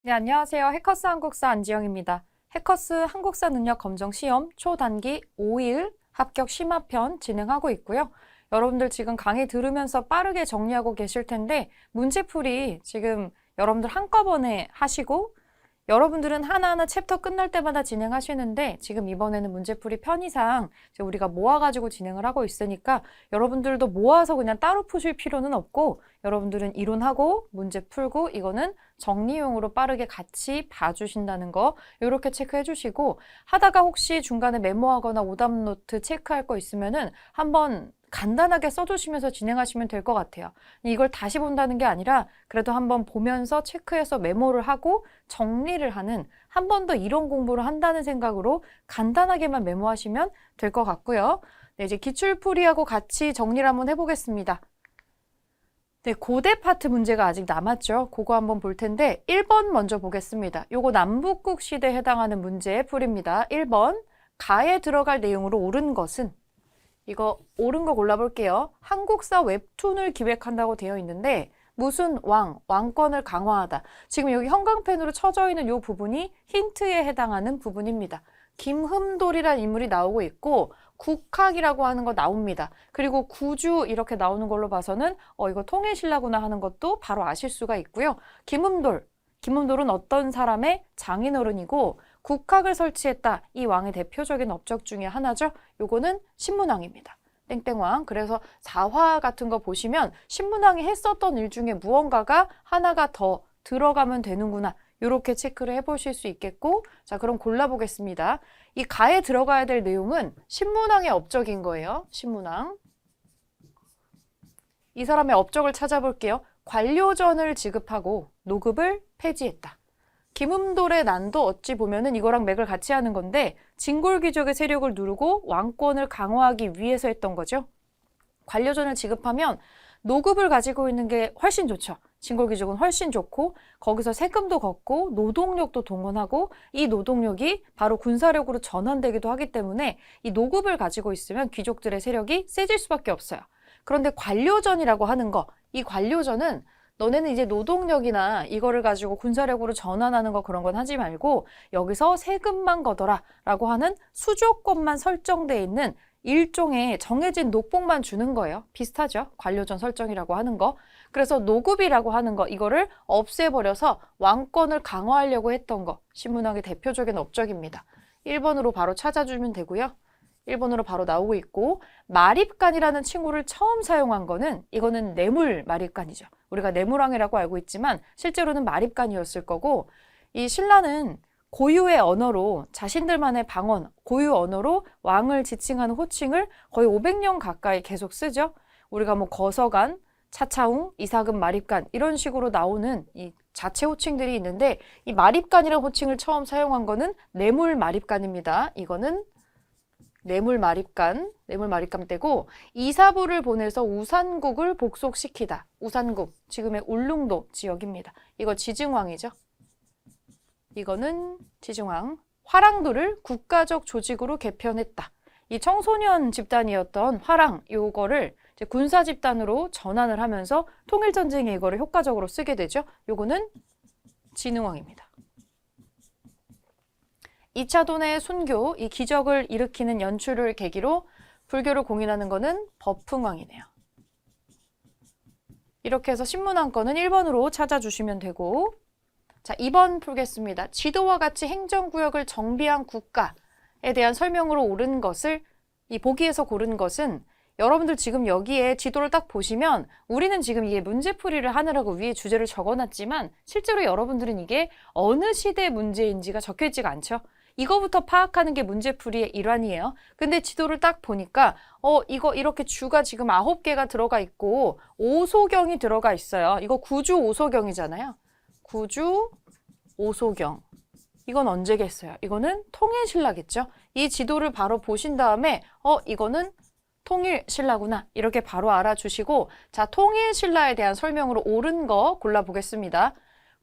네, 안녕하세요. 해커스 한국사 안지영입니다. 해커스 한국사 능력 검정 시험 초단기 5일 합격 심화편 진행하고 있고요. 여러분들 지금 강의 들으면서 빠르게 정리하고 계실 텐데 문제풀이 지금 여러분들 한꺼번에 하시고 여러분들은 하나하나 챕터 끝날 때마다 진행하시는데 지금 이번에는 문제풀이 편의상 우리가 모아가지고 진행을 하고 있으니까 여러분들도 모아서 그냥 따로 푸실 필요는 없고 여러분들은 이론하고 문제 풀고 이거는 정리용으로 빠르게 같이 봐주신다는 거 이렇게 체크해 주시고 하다가 혹시 중간에 메모하거나 오답노트 체크할 거 있으면은 한번 간단하게 써주시면서 진행하시면 될 것 같아요. 이걸 다시 본다는 게 아니라 그래도 한번 보면서 체크해서 메모를 하고 정리를 하는 한 번 더 이론 공부를 한다는 생각으로 간단하게만 메모하시면 될 것 같고요. 네, 이제 기출풀이하고 같이 정리를 한번 해보겠습니다. 네, 고대 파트 문제가 아직 남았죠. 그거 한번 볼 텐데 1번 먼저 보겠습니다. 요거 남북국 시대에 해당하는 문제의 풀입니다. 1번 가에 들어갈 내용으로 옳은 것은 이거 옳은 거 골라볼게요. 한국사 웹툰을 기획한다고 되어 있는데 무슨 왕권을 강화하다. 지금 여기 형광펜으로 쳐져 있는 이 부분이 힌트에 해당하는 부분입니다. 김흠돌이라는 인물이 나오고 있고 국학이라고 하는 거 나옵니다. 그리고 구주 이렇게 나오는 걸로 봐서는 이거 통일신라구나 하는 것도 바로 아실 수가 있고요. 김흠돌은 어떤 사람의 장인어른이고 국학을 설치했다. 이 왕의 대표적인 업적 중에 하나죠. 요거는 신문왕입니다. 땡땡왕. 그래서 사화 같은 거 보시면 신문왕이 했었던 일 중에 무언가가 하나가 더 들어가면 되는구나. 이렇게 체크를 해보실 수 있겠고 자 그럼 골라보겠습니다. 이 가에 들어가야 될 내용은 신문왕의 업적인 거예요. 신문왕. 이 사람의 업적을 찾아볼게요. 관료전을 지급하고 노급을 폐지했다. 김흠돌의 난도 어찌 보면은 이거랑 맥을 같이 하는 건데 진골귀족의 세력을 누르고 왕권을 강화하기 위해서 했던 거죠. 관료전을 지급하면 노급을 가지고 있는 게 훨씬 좋죠. 진골귀족은 훨씬 좋고 거기서 세금도 걷고 노동력도 동원하고 이 노동력이 바로 군사력으로 전환되기도 하기 때문에 이 노급을 가지고 있으면 귀족들의 세력이 세질 수밖에 없어요. 그런데 관료전이라고 하는 거, 이 관료전은 너네는 이제 노동력이나 이거를 가지고 군사력으로 전환하는 거 그런 건 하지 말고 여기서 세금만 걷어라 라고 하는 수조건만 설정되어 있는 일종의 정해진 녹복만 주는 거예요. 비슷하죠? 관료전 설정이라고 하는 거. 그래서 노급이라고 하는 거 이거를 없애버려서 왕권을 강화하려고 했던 거. 신문왕의 대표적인 업적입니다. 1번으로 바로 찾아주면 되고요. 1번으로 바로 나오고 있고 마립간이라는 칭호를 처음 사용한 거는 이거는 뇌물 마립간이죠. 우리가 뇌물왕이라고 알고 있지만 실제로는 마립간이었을 거고 이 신라는 고유의 언어로 자신들만의 방언, 고유 언어로 왕을 지칭하는 호칭을 거의 500년 가까이 계속 쓰죠. 우리가 뭐 거서간, 차차웅, 이사금, 마립간 이런 식으로 나오는 이 자체 호칭들이 있는데 이 마립간이라는 호칭을 처음 사용한 거는 뇌물 마립간입니다. 이거는 뇌물 마립간 때고 이사부를 보내서 우산국을 복속시키다. 우산국, 지금의 울릉도 지역입니다. 이거 지증왕이죠. 이거는 지증왕. 화랑도를 국가적 조직으로 개편했다. 이 청소년 집단이었던 화랑, 요거를 이제 군사 집단으로 전환을 하면서 통일전쟁에 이거를 효과적으로 쓰게 되죠. 요거는 진흥왕입니다. 2차 돈의 순교, 이 기적을 일으키는 연출을 계기로 불교를 공인하는 것은 법흥왕이네요. 이렇게 해서 신문왕권은 1번으로 찾아주시면 되고 자, 2번 풀겠습니다. 지도와 같이 행정구역을 정비한 국가에 대한 설명으로 옳은 것을 이 보기에서 고른 것은 여러분들 지금 여기에 지도를 딱 보시면 우리는 지금 이게 문제풀이를 하느라고 위에 주제를 적어놨지만 실제로 여러분들은 이게 어느 시대 문제인지가 적혀있지가 않죠. 이거부터 파악하는 게 문제풀이의 일환이에요. 근데 지도를 딱 보니까 이거 이렇게 주가 지금 9개가 들어가 있고 오소경이 들어가 있어요. 이거 구주 오소경이잖아요. 구주 오소경. 이건 언제겠어요? 이거는 통일신라겠죠. 이 지도를 바로 보신 다음에 이거는 통일신라구나. 이렇게 바로 알아주시고 자, 통일신라에 대한 설명으로 옳은 거 골라보겠습니다.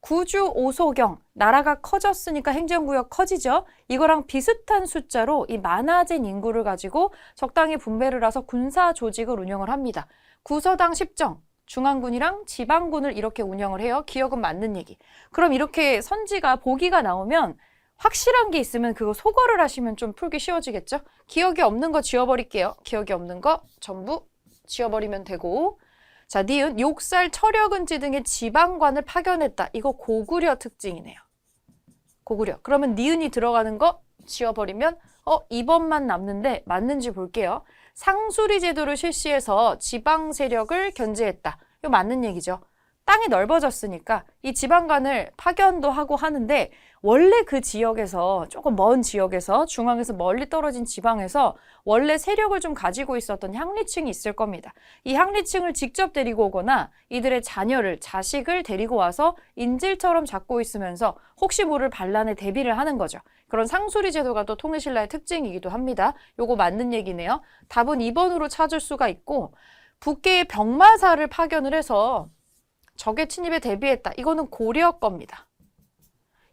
구주 오소경, 나라가 커졌으니까 행정구역 커지죠. 이거랑 비슷한 숫자로 이 많아진 인구를 가지고 적당히 분배를 해서 군사 조직을 운영을 합니다. 구서당 10정, 중앙군이랑 지방군을 이렇게 운영을 해요. 기억은 맞는 얘기. 그럼 이렇게 선지가 보기가 나오면 확실한 게 있으면 그거 소거를 하시면 좀 풀기 쉬워지겠죠? 기억이 없는 거 지워버릴게요. 기억이 없는 거 전부 지워버리면 되고. 자, 니은 욕살, 철역은지 등의 지방관을 파견했다. 이거 고구려 특징이네요. 고구려. 그러면 니은이 들어가는 거 지워버리면 2번만 남는데 맞는지 볼게요. 상수리 제도를 실시해서 지방 세력을 견제했다. 이거 맞는 얘기죠. 땅이 넓어졌으니까 이 지방관을 파견도 하고 하는데 원래 그 지역에서 조금 먼 지역에서 중앙에서 멀리 떨어진 지방에서 원래 세력을 좀 가지고 있었던 향리층이 있을 겁니다. 이 향리층을 직접 데리고 오거나 이들의 자녀를, 자식을 데리고 와서 인질처럼 잡고 있으면서 혹시 모를 반란에 대비를 하는 거죠. 그런 상수리 제도가 또 통일신라의 특징이기도 합니다. 요거 맞는 얘기네요. 답은 2번으로 찾을 수가 있고 북계의 병마사를 파견을 해서 적의 침입에 대비했다. 이거는 고려 겁니다.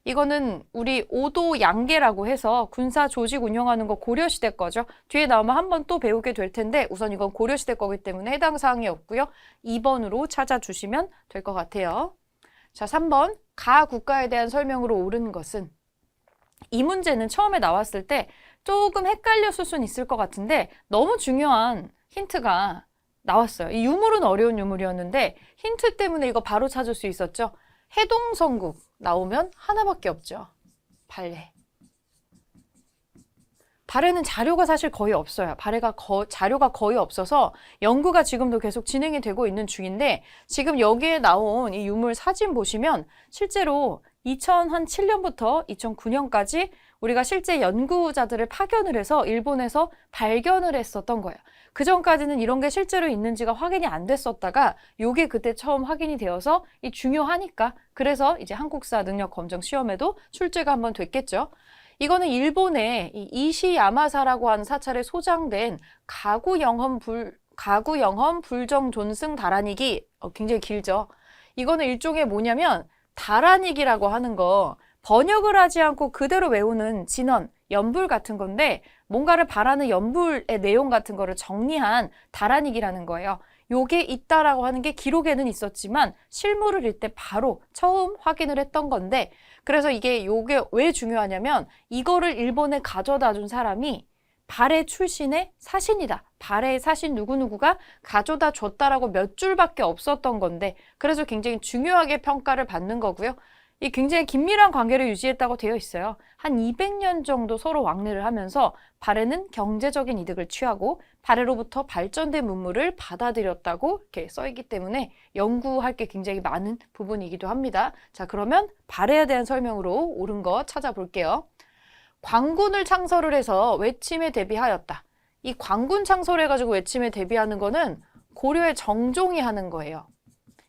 이거는 우리 오도 양계라고 해서 군사 조직 운영하는 거 고려시대 거죠. 뒤에 나오면 한 번 또 배우게 될 텐데 우선 이건 고려시대 거기 때문에 해당 사항이 없고요. 2번으로 찾아주시면 될 것 같아요. 자, 3번 가 국가에 대한 설명으로 옳은 것은 이 문제는 처음에 나왔을 때 조금 헷갈렸을 수는 있을 것 같은데 너무 중요한 힌트가 나왔어요. 이 유물은 어려운 유물이었는데 힌트 때문에 이거 바로 찾을 수 있었죠. 해동성국 나오면 하나밖에 없죠. 발해. 발해는 자료가 사실 거의 없어요. 자료가 거의 없어서 연구가 지금도 계속 진행이 되고 있는 중인데 지금 여기에 나온 이 유물 사진 보시면 실제로 2007년부터 2009년까지 우리가 실제 연구자들을 파견을 해서 일본에서 발견을 했었던 거예요. 그 전까지는 이런 게 실제로 있는지가 확인이 안 됐었다가 요게 그때 처음 확인이 되어서 이 중요하니까 그래서 이제 한국사 능력 검정 시험에도 출제가 한번 됐겠죠. 이거는 일본의 이 이시야마사라고 하는 사찰에 소장된 가구영험 불정 존승 다라니기 굉장히 길죠. 이거는 일종의 뭐냐면 다라니기라고 하는 거 번역을 하지 않고 그대로 외우는 진언, 연불 같은 건데 뭔가를 바라는 연불의 내용 같은 거를 정리한 다라니기라는 거예요. 요게 있다라고 하는 게 기록에는 있었지만 실물을 읽을 때 바로 처음 확인을 했던 건데 그래서 요게 왜 중요하냐면 이거를 일본에 가져다 준 사람이 발해 출신의 사신이다. 발해의 사신 누구누구가 가져다 줬다라고 몇 줄밖에 없었던 건데 그래서 굉장히 중요하게 평가를 받는 거고요. 이 굉장히 긴밀한 관계를 유지했다고 되어 있어요. 한 200년 정도 서로 왕래를 하면서 발해는 경제적인 이득을 취하고 발해로부터 발전된 문물을 받아들였다고 이렇게 써있기 때문에 연구할 게 굉장히 많은 부분이기도 합니다. 자, 그러면 발해에 대한 설명으로 옳은 거 찾아볼게요. 광군을 창설을 해서 외침에 대비하였다. 이 광군 창설해가지고 외침에 대비하는 거는 고려의 정종이 하는 거예요.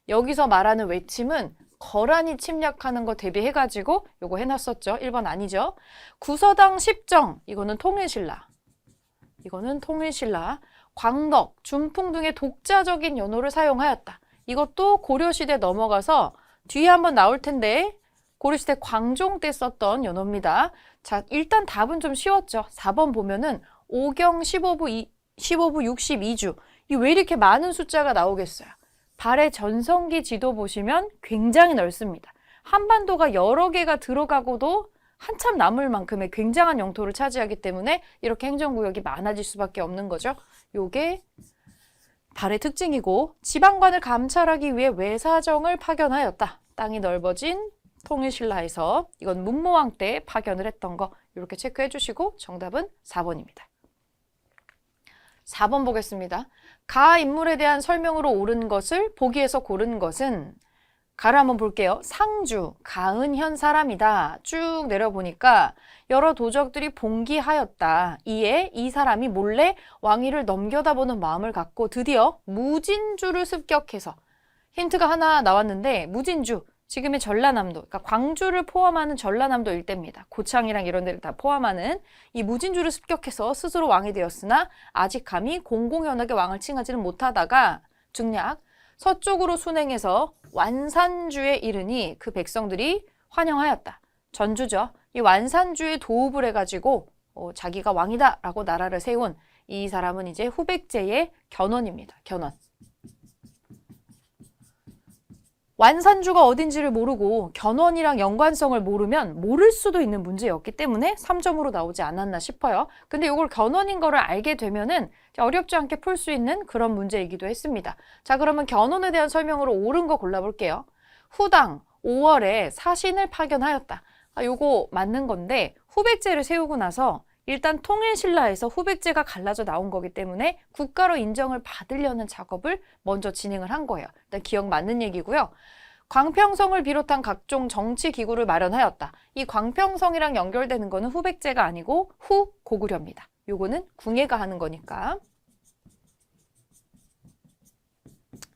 여기서 말하는 외침은 거란이 침략하는 거 대비해가지고 요거 해놨었죠. 1번 아니죠. 구서당 10정 이거는 통일신라. 이거는 통일신라. 광덕, 준풍 등의 독자적인 연호를 사용하였다. 이것도 고려시대 넘어가서 뒤에 한번 나올 텐데 고려시대 광종 때 썼던 연호입니다. 자, 일단 답은 좀 쉬웠죠. 4번 보면은 5경 15부 62주. 이 왜 이렇게 많은 숫자가 나오겠어요? 발해 전성기 지도 보시면 굉장히 넓습니다. 한반도가 여러 개가 들어가고도 한참 남을 만큼의 굉장한 영토를 차지하기 때문에 이렇게 행정구역이 많아질 수밖에 없는 거죠. 요게 발해 특징이고 지방관을 감찰하기 위해 외사정을 파견하였다. 땅이 넓어진 통일신라에서 이건 문무왕 때 파견을 했던 거 이렇게 체크해 주시고 정답은 4번입니다. 4번 보겠습니다. 가 인물에 대한 설명으로 옳은 것을 보기에서 고른 것은 가를 한번 볼게요. 상주, 가은현 사람이다. 쭉 내려보니까 여러 도적들이 봉기하였다. 이에 이 사람이 몰래 왕위를 넘겨다보는 마음을 갖고 드디어 무진주를 습격해서 힌트가 하나 나왔는데 무진주, 지금의 전라남도, 그러니까 광주를 포함하는 전라남도 일대입니다. 고창이랑 이런 데를 다 포함하는 이 무진주를 습격해서 스스로 왕이 되었으나 아직 감히 공공연하게 왕을 칭하지는 못하다가 중략 서쪽으로 순행해서 완산주에 이르니 그 백성들이 환영하였다. 전주죠. 이 완산주에 도읍을 해가지고 자기가 왕이다 라고 나라를 세운 이 사람은 이제 후백제의 견훤입니다. 견훤. 완산주가 어딘지를 모르고 견원이랑 연관성을 모르면 모를 수도 있는 문제였기 때문에 3점으로 나오지 않았나 싶어요. 근데 이걸 견원인 거를 알게 되면은 어렵지 않게 풀 수 있는 그런 문제이기도 했습니다. 자, 그러면 견원에 대한 설명으로 옳은 거 골라볼게요. 후당 5월에 사신을 파견하였다. 요거 맞는 건데 후백제를 세우고 나서 일단 통일신라에서 후백제가 갈라져 나온 거기 때문에 국가로 인정을 받으려는 작업을 먼저 진행을 한 거예요. 일단 기억 맞는 얘기고요. 광평성을 비롯한 각종 정치기구를 마련하였다. 이 광평성이랑 연결되는 거는 후백제가 아니고 후고구려입니다. 요거는 궁예가 하는 거니까.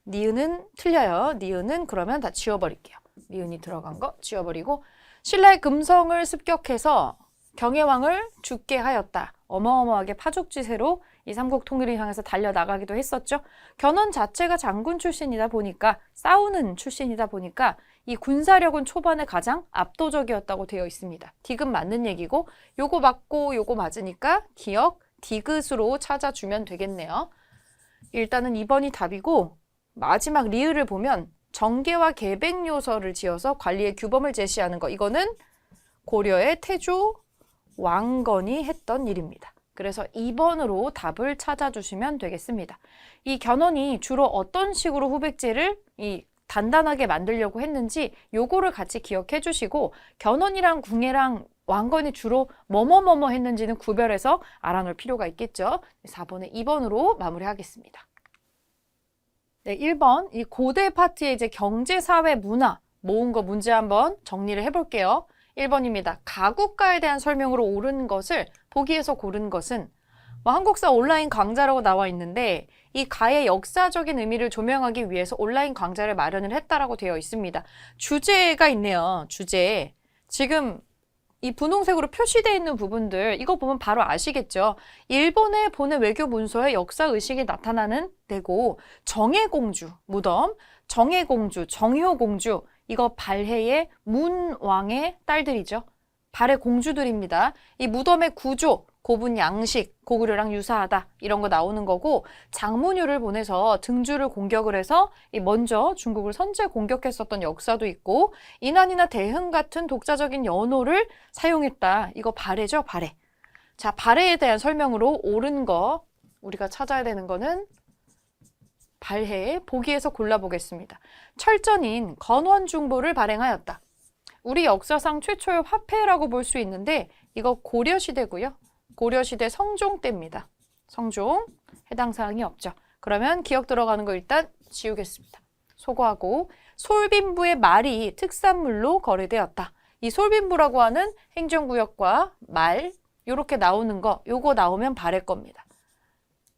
니은은 틀려요. 니은은 그러면 다 지워버릴게요. 니은이 들어간 거 지워버리고 신라의 금성을 습격해서 경혜왕을 죽게 하였다. 어마어마하게 파죽지세로 이 삼국 통일을 향해서 달려나가기도 했었죠. 견원 자체가 장군 출신이다 보니까 싸우는 출신이다 보니까 이 군사력은 초반에 가장 압도적이었다고 되어 있습니다. 디귿 맞는 얘기고 요거 맞고 요거 맞으니까 기억 디귿으로 찾아주면 되겠네요. 일단은 2번이 답이고 마지막 리을을 보면 정계와 계백 요서를 지어서 관리의 규범을 제시하는 거. 이거는 고려의 태조 왕건이 했던 일입니다. 그래서 2번으로 답을 찾아주시면 되겠습니다. 이 견원이 주로 어떤 식으로 후백제를 단단하게 만들려고 했는지 요거를 같이 기억해 주시고 견원이랑 궁예랑 왕건이 주로 뭐뭐뭐뭐 했는지는 구별해서 알아놓을 필요가 있겠죠. 4번에 2번으로 마무리하겠습니다. 네, 1번 이 고대 파트에 이제 경제, 사회, 문화 모은 거 문제 한번 정리를 해볼게요. 1번입니다. 가국가에 대한 설명으로 옳은 것을 보기에서 고른 것은 한국사 온라인 강좌라고 나와 있는데 이 가의 역사적인 의미를 조명하기 위해서 온라인 강좌를 마련을 했다라고 되어 있습니다. 주제가 있네요. 주제. 지금 이 분홍색으로 표시되어 있는 부분들 이거 보면 바로 아시겠죠? 일본에 보낸 외교 문서에 역사의식이 나타나는 데고 정혜공주, 무덤, 정혜공주, 정효공주 이거 발해의 문왕의 딸들이죠. 발해 공주들입니다. 이 무덤의 구조, 고분 양식, 고구려랑 유사하다 이런 거 나오는 거고 장문유를 보내서 등주를 공격을 해서 먼저 중국을 선제 공격했었던 역사도 있고 인안이나 대흥 같은 독자적인 연호를 사용했다. 이거 발해죠, 발해. 자, 발해에 대한 설명으로 옳은 거 우리가 찾아야 되는 거는 발해 보기에서 골라보겠습니다. 철전인 건원중보를 발행하였다. 우리 역사상 최초의 화폐라고 볼 수 있는데 이거 고려시대고요. 고려시대 성종 때입니다. 성종 해당 사항이 없죠. 그러면 기억 들어가는 거 일단 지우겠습니다. 소거하고 솔빈부의 말이 특산물로 거래되었다. 이 솔빈부라고 하는 행정구역과 말 이렇게 나오는 거 요거 나오면 발해 겁니다.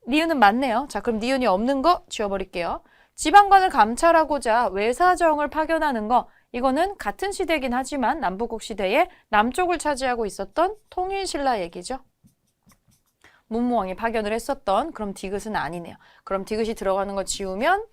니은은 맞네요. 자, 그럼 니은이 없는 거 지워버릴게요. 지방관을 감찰하고자 외사정을 파견하는 거 이거는 같은 시대이긴 하지만 남부국 시대에 남쪽을 차지하고 있었던 통일신라 얘기죠. 문무왕이 파견을 했었던 그럼 디귿은 아니네요. 그럼 디귿이 들어가는 거 지우면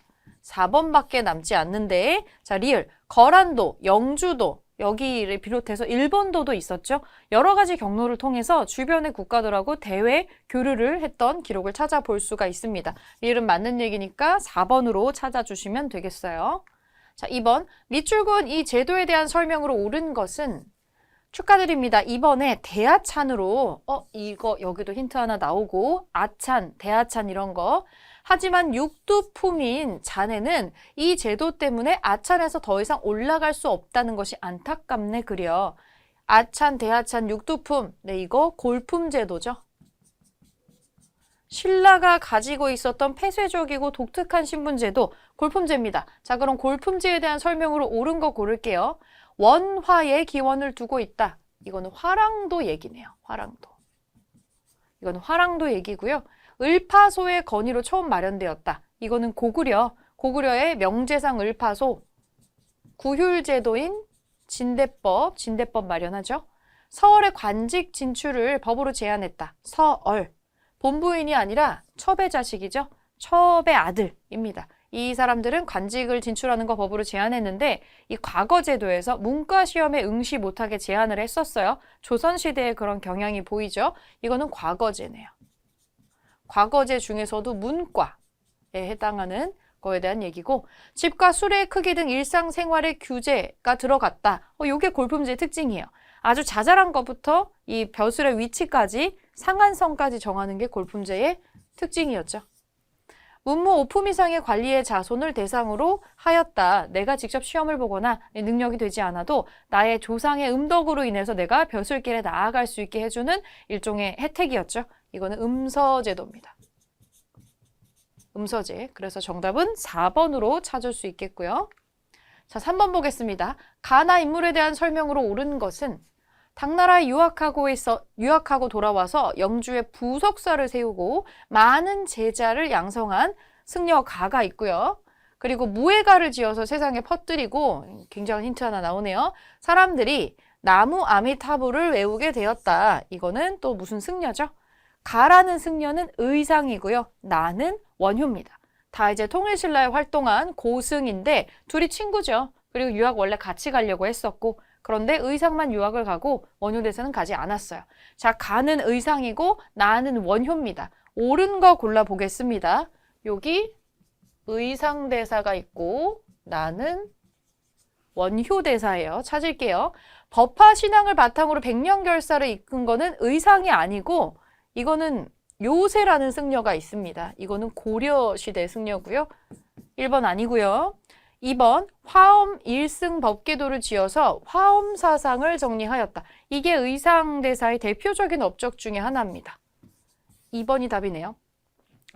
4번밖에 남지 않는데 자, 리을, 거란도, 영주도 여기를 비롯해서 일본도도 있었죠. 여러 가지 경로를 통해서 주변의 국가들하고 대외 교류를 했던 기록을 찾아볼 수가 있습니다. 리을은 맞는 얘기니까 4번으로 찾아주시면 되겠어요. 자, 2번 밑줄근 이 제도에 대한 설명으로 옳은 것은 축하드립니다. 이번에 대하찬으로 이거 여기도 힌트 하나 나오고 아찬, 대하찬 이런 거 하지만 육두품인 잔해는 이 제도 때문에 아찬에서 더 이상 올라갈 수 없다는 것이 안타깝네 그려. 아찬, 대하찬, 육두품 네 이거 골품 제도죠. 신라가 가지고 있었던 폐쇄적이고 독특한 신분제도 골품제입니다. 자, 그럼 골품제에 대한 설명으로 옳은 거 고를게요. 원화의 기원을 두고 있다. 이거는 화랑도 얘기네요. 화랑도. 이거는 화랑도 얘기고요. 을파소의 건의로 처음 마련되었다. 이거는 고구려. 고구려의 명제상 을파소. 구휼제도인 진대법 마련하죠. 서얼의 관직 진출을 법으로 제한했다. 서얼. 본부인이 아니라 첩의 자식이죠. 첩의 아들입니다. 이 사람들은 관직을 진출하는 거 법으로 제한했는데 이 과거 제도에서 문과 시험에 응시 못하게 제한을 했었어요. 조선시대에 그런 경향이 보이죠. 이거는 과거제네요. 과거제 중에서도 문과에 해당하는 거에 대한 얘기고 집과 수레의 크기 등 일상생활의 규제가 들어갔다. 요게 골품제의 특징이에요. 아주 자잘한 것부터 이 벼슬의 위치까지 상한선까지 정하는 게 골품제의 특징이었죠. 문무 5품 이상의 관리의 자손을 대상으로 하였다. 내가 직접 시험을 보거나 능력이 되지 않아도 나의 조상의 음덕으로 인해서 내가 벼슬길에 나아갈 수 있게 해주는 일종의 혜택이었죠. 이거는 음서제도입니다. 음서제. 그래서 정답은 4번으로 찾을 수 있겠고요. 자, 3번 보겠습니다. 가나 인물에 대한 설명으로 옳은 것은 당나라에 유학하고 돌아와서 영주에 부석사를 세우고 많은 제자를 양성한 승려 가가 있고요. 그리고 무예가를 지어서 세상에 퍼뜨리고 굉장한 힌트 하나 나오네요. 사람들이 나무 아미타불을 외우게 되었다. 이거는 또 무슨 승려죠? 가라는 승려는 의상이고요. 나는 원효입니다. 다 이제 통일신라에 활동한 고승인데 둘이 친구죠. 그리고 유학 원래 같이 가려고 했었고 그런데 의상만 유학을 가고 원효대사는 가지 않았어요. 자, 가는 의상이고 나는 원효입니다. 옳은 거 골라보겠습니다. 여기 의상대사가 있고 나는 원효대사예요. 찾을게요. 법화 신앙을 바탕으로 백년결사를 이끈 거는 의상이 아니고 이거는 요새라는 승려가 있습니다. 이거는 고려시대 승려고요. 1번 아니고요. 2번 화엄 일승 법계도를 지어서 화엄 사상을 정리하였다. 이게 의상대사의 대표적인 업적 중에 하나입니다. 2번이 답이네요.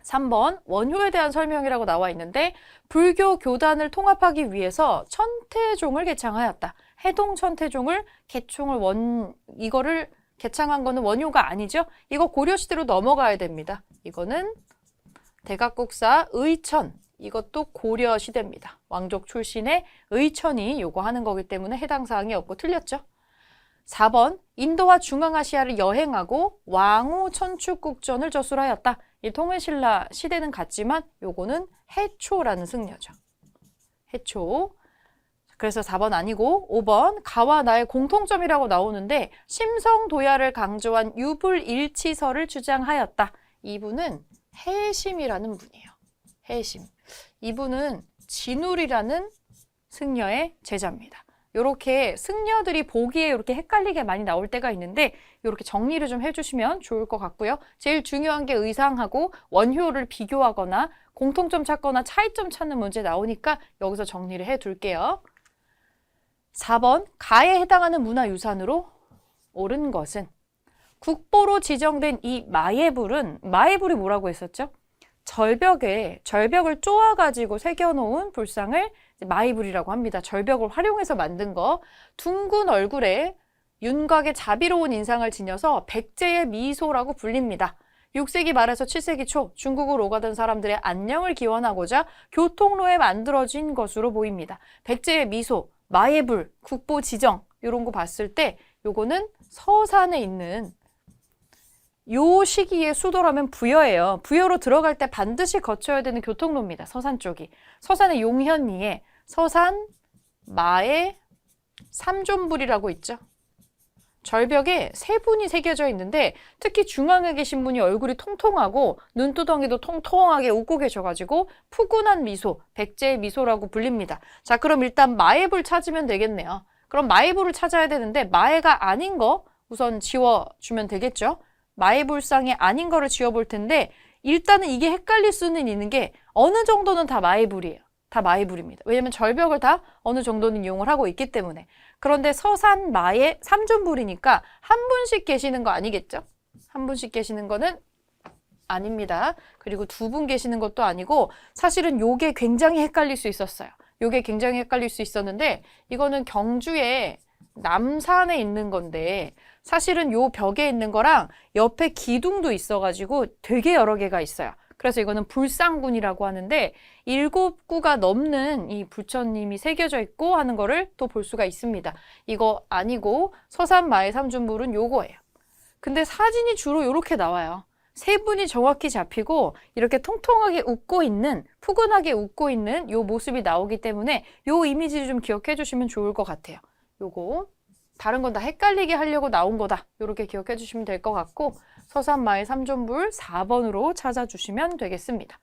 3번 원효에 대한 설명이라고 나와 있는데 불교 교단을 통합하기 위해서 천태종을 개창하였다. 해동 천태종을 이거를 개창한 거는 원효가 아니죠. 이거 고려시대로 넘어가야 됩니다. 이거는 대각국사 의천. 이것도 고려시대입니다. 왕족 출신의 의천이 요거 하는 거기 때문에 해당 사항이 없고 틀렸죠. 4번 인도와 중앙아시아를 여행하고 왕후 천축국전을 저술하였다. 이 통일신라 시대는 같지만 요거는 해초라는 승려죠. 해초. 그래서 4번 아니고 5번 가와 나의 공통점이라고 나오는데 심성도야를 강조한 유불일치설을 주장하였다. 이분은 해심이라는 분이에요. 해심. 이분은 진울이라는 승려의 제자입니다. 이렇게 승려들이 보기에 이렇게 헷갈리게 많이 나올 때가 있는데 이렇게 정리를 좀 해주시면 좋을 것 같고요. 제일 중요한 게 의상하고 원효를 비교하거나 공통점 찾거나 차이점 찾는 문제 나오니까 여기서 정리를 해둘게요. 4번 가에 해당하는 문화유산으로 옳은 것은 국보로 지정된 이 마예불이 뭐라고 했었죠? 절벽을 쪼아가지고 새겨놓은 불상을 마예불이라고 합니다. 절벽을 활용해서 만든 거. 둥근 얼굴에 윤곽의 자비로운 인상을 지녀서 백제의 미소라고 불립니다. 6세기 말에서 7세기 초 중국으로 오가던 사람들의 안녕을 기원하고자 교통로에 만들어진 것으로 보입니다. 백제의 미소, 마예불, 국보 지정 이런 거 봤을 때 요거는 서산에 있는 요 시기의 수도라면 부여예요. 부여로 들어갈 때 반드시 거쳐야 되는 교통로입니다. 서산 쪽이. 서산의 용현리에 서산, 마에, 삼존불이라고 있죠. 절벽에 세 분이 새겨져 있는데 특히 중앙에 계신 분이 얼굴이 통통하고 눈두덩이도 통통하게 웃고 계셔가지고 푸근한 미소, 백제의 미소라고 불립니다. 자, 그럼 일단 마예불 찾으면 되겠네요. 그럼 마예불을 찾아야 되는데 마예가 아닌 거 우선 지워주면 되겠죠. 마예불상이 아닌 거를 지워볼 텐데 일단은 이게 헷갈릴 수는 있는 게 어느 정도는 다 마예불이에요. 다 마예불입니다. 왜냐면 절벽을 다 어느 정도는 이용을 하고 있기 때문에. 그런데 서산, 마예, 삼존불이니까 한 분씩 계시는 거 아니겠죠? 한 분씩 계시는 거는 아닙니다. 그리고 두 분 계시는 것도 아니고 사실은 요게 굉장히 헷갈릴 수 있었어요. 요게 굉장히 헷갈릴 수 있었는데 이거는 경주의 남산에 있는 건데 사실은 요 벽에 있는 거랑 옆에 기둥도 있어가지고 되게 여러 개가 있어요. 그래서 이거는 불상군이라고 하는데 7구가 넘는 이 부처님이 새겨져 있고 하는 거를 또 볼 수가 있습니다. 이거 아니고 서산 마의 삼존불은 요거예요. 근데 사진이 주로 이렇게 나와요. 세 분이 정확히 잡히고 이렇게 통통하게 웃고 있는, 푸근하게 웃고 있는 요 모습이 나오기 때문에 요 이미지 좀 기억해 주시면 좋을 것 같아요. 요거 다른 건 다 헷갈리게 하려고 나온 거다. 이렇게 기억해 주시면 될 것 같고 서산마의 삼존불 4번으로 찾아주시면 되겠습니다.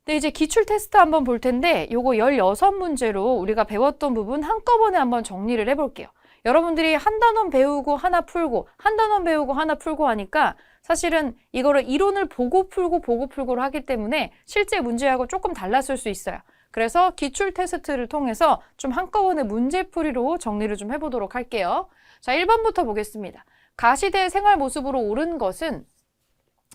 네, 이제 기출 테스트 한번 볼 텐데 요거 16문제로 우리가 배웠던 부분 한꺼번에 한번 정리를 해볼게요. 여러분들이 한 단원 배우고 하나 풀고 한 단원 배우고 하나 풀고 하니까 사실은 이거를 이론을 보고 풀고를 하기 때문에 실제 문제하고 조금 달랐을 수 있어요. 그래서 기출 테스트를 통해서 좀 한꺼번에 문제풀이로 정리를 좀 해보도록 할게요. 자, 1번부터 보겠습니다. 가시대 생활 모습으로 옳은 것은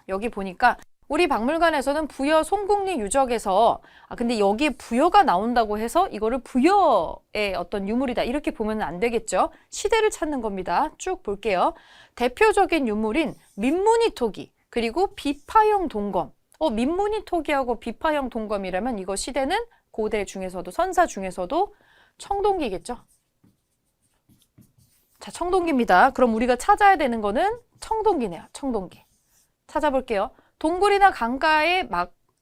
여기 보니까 우리 박물관에서는 부여 송국리 유적에서 근데 여기에 부여가 나온다고 해서 이거를 부여의 어떤 유물이다 이렇게 보면 안 되겠죠. 시대를 찾는 겁니다. 쭉 볼게요. 대표적인 유물인 민무늬 토기 그리고 비파형 동검. 민무늬 토기하고 비파형 동검이라면 이거 시대는 고대 중에서도 선사 중에서도 청동기겠죠. 자, 청동기입니다. 그럼 우리가 찾아야 되는 거는 청동기네요. 청동기. 찾아볼게요. 동굴이나 강가의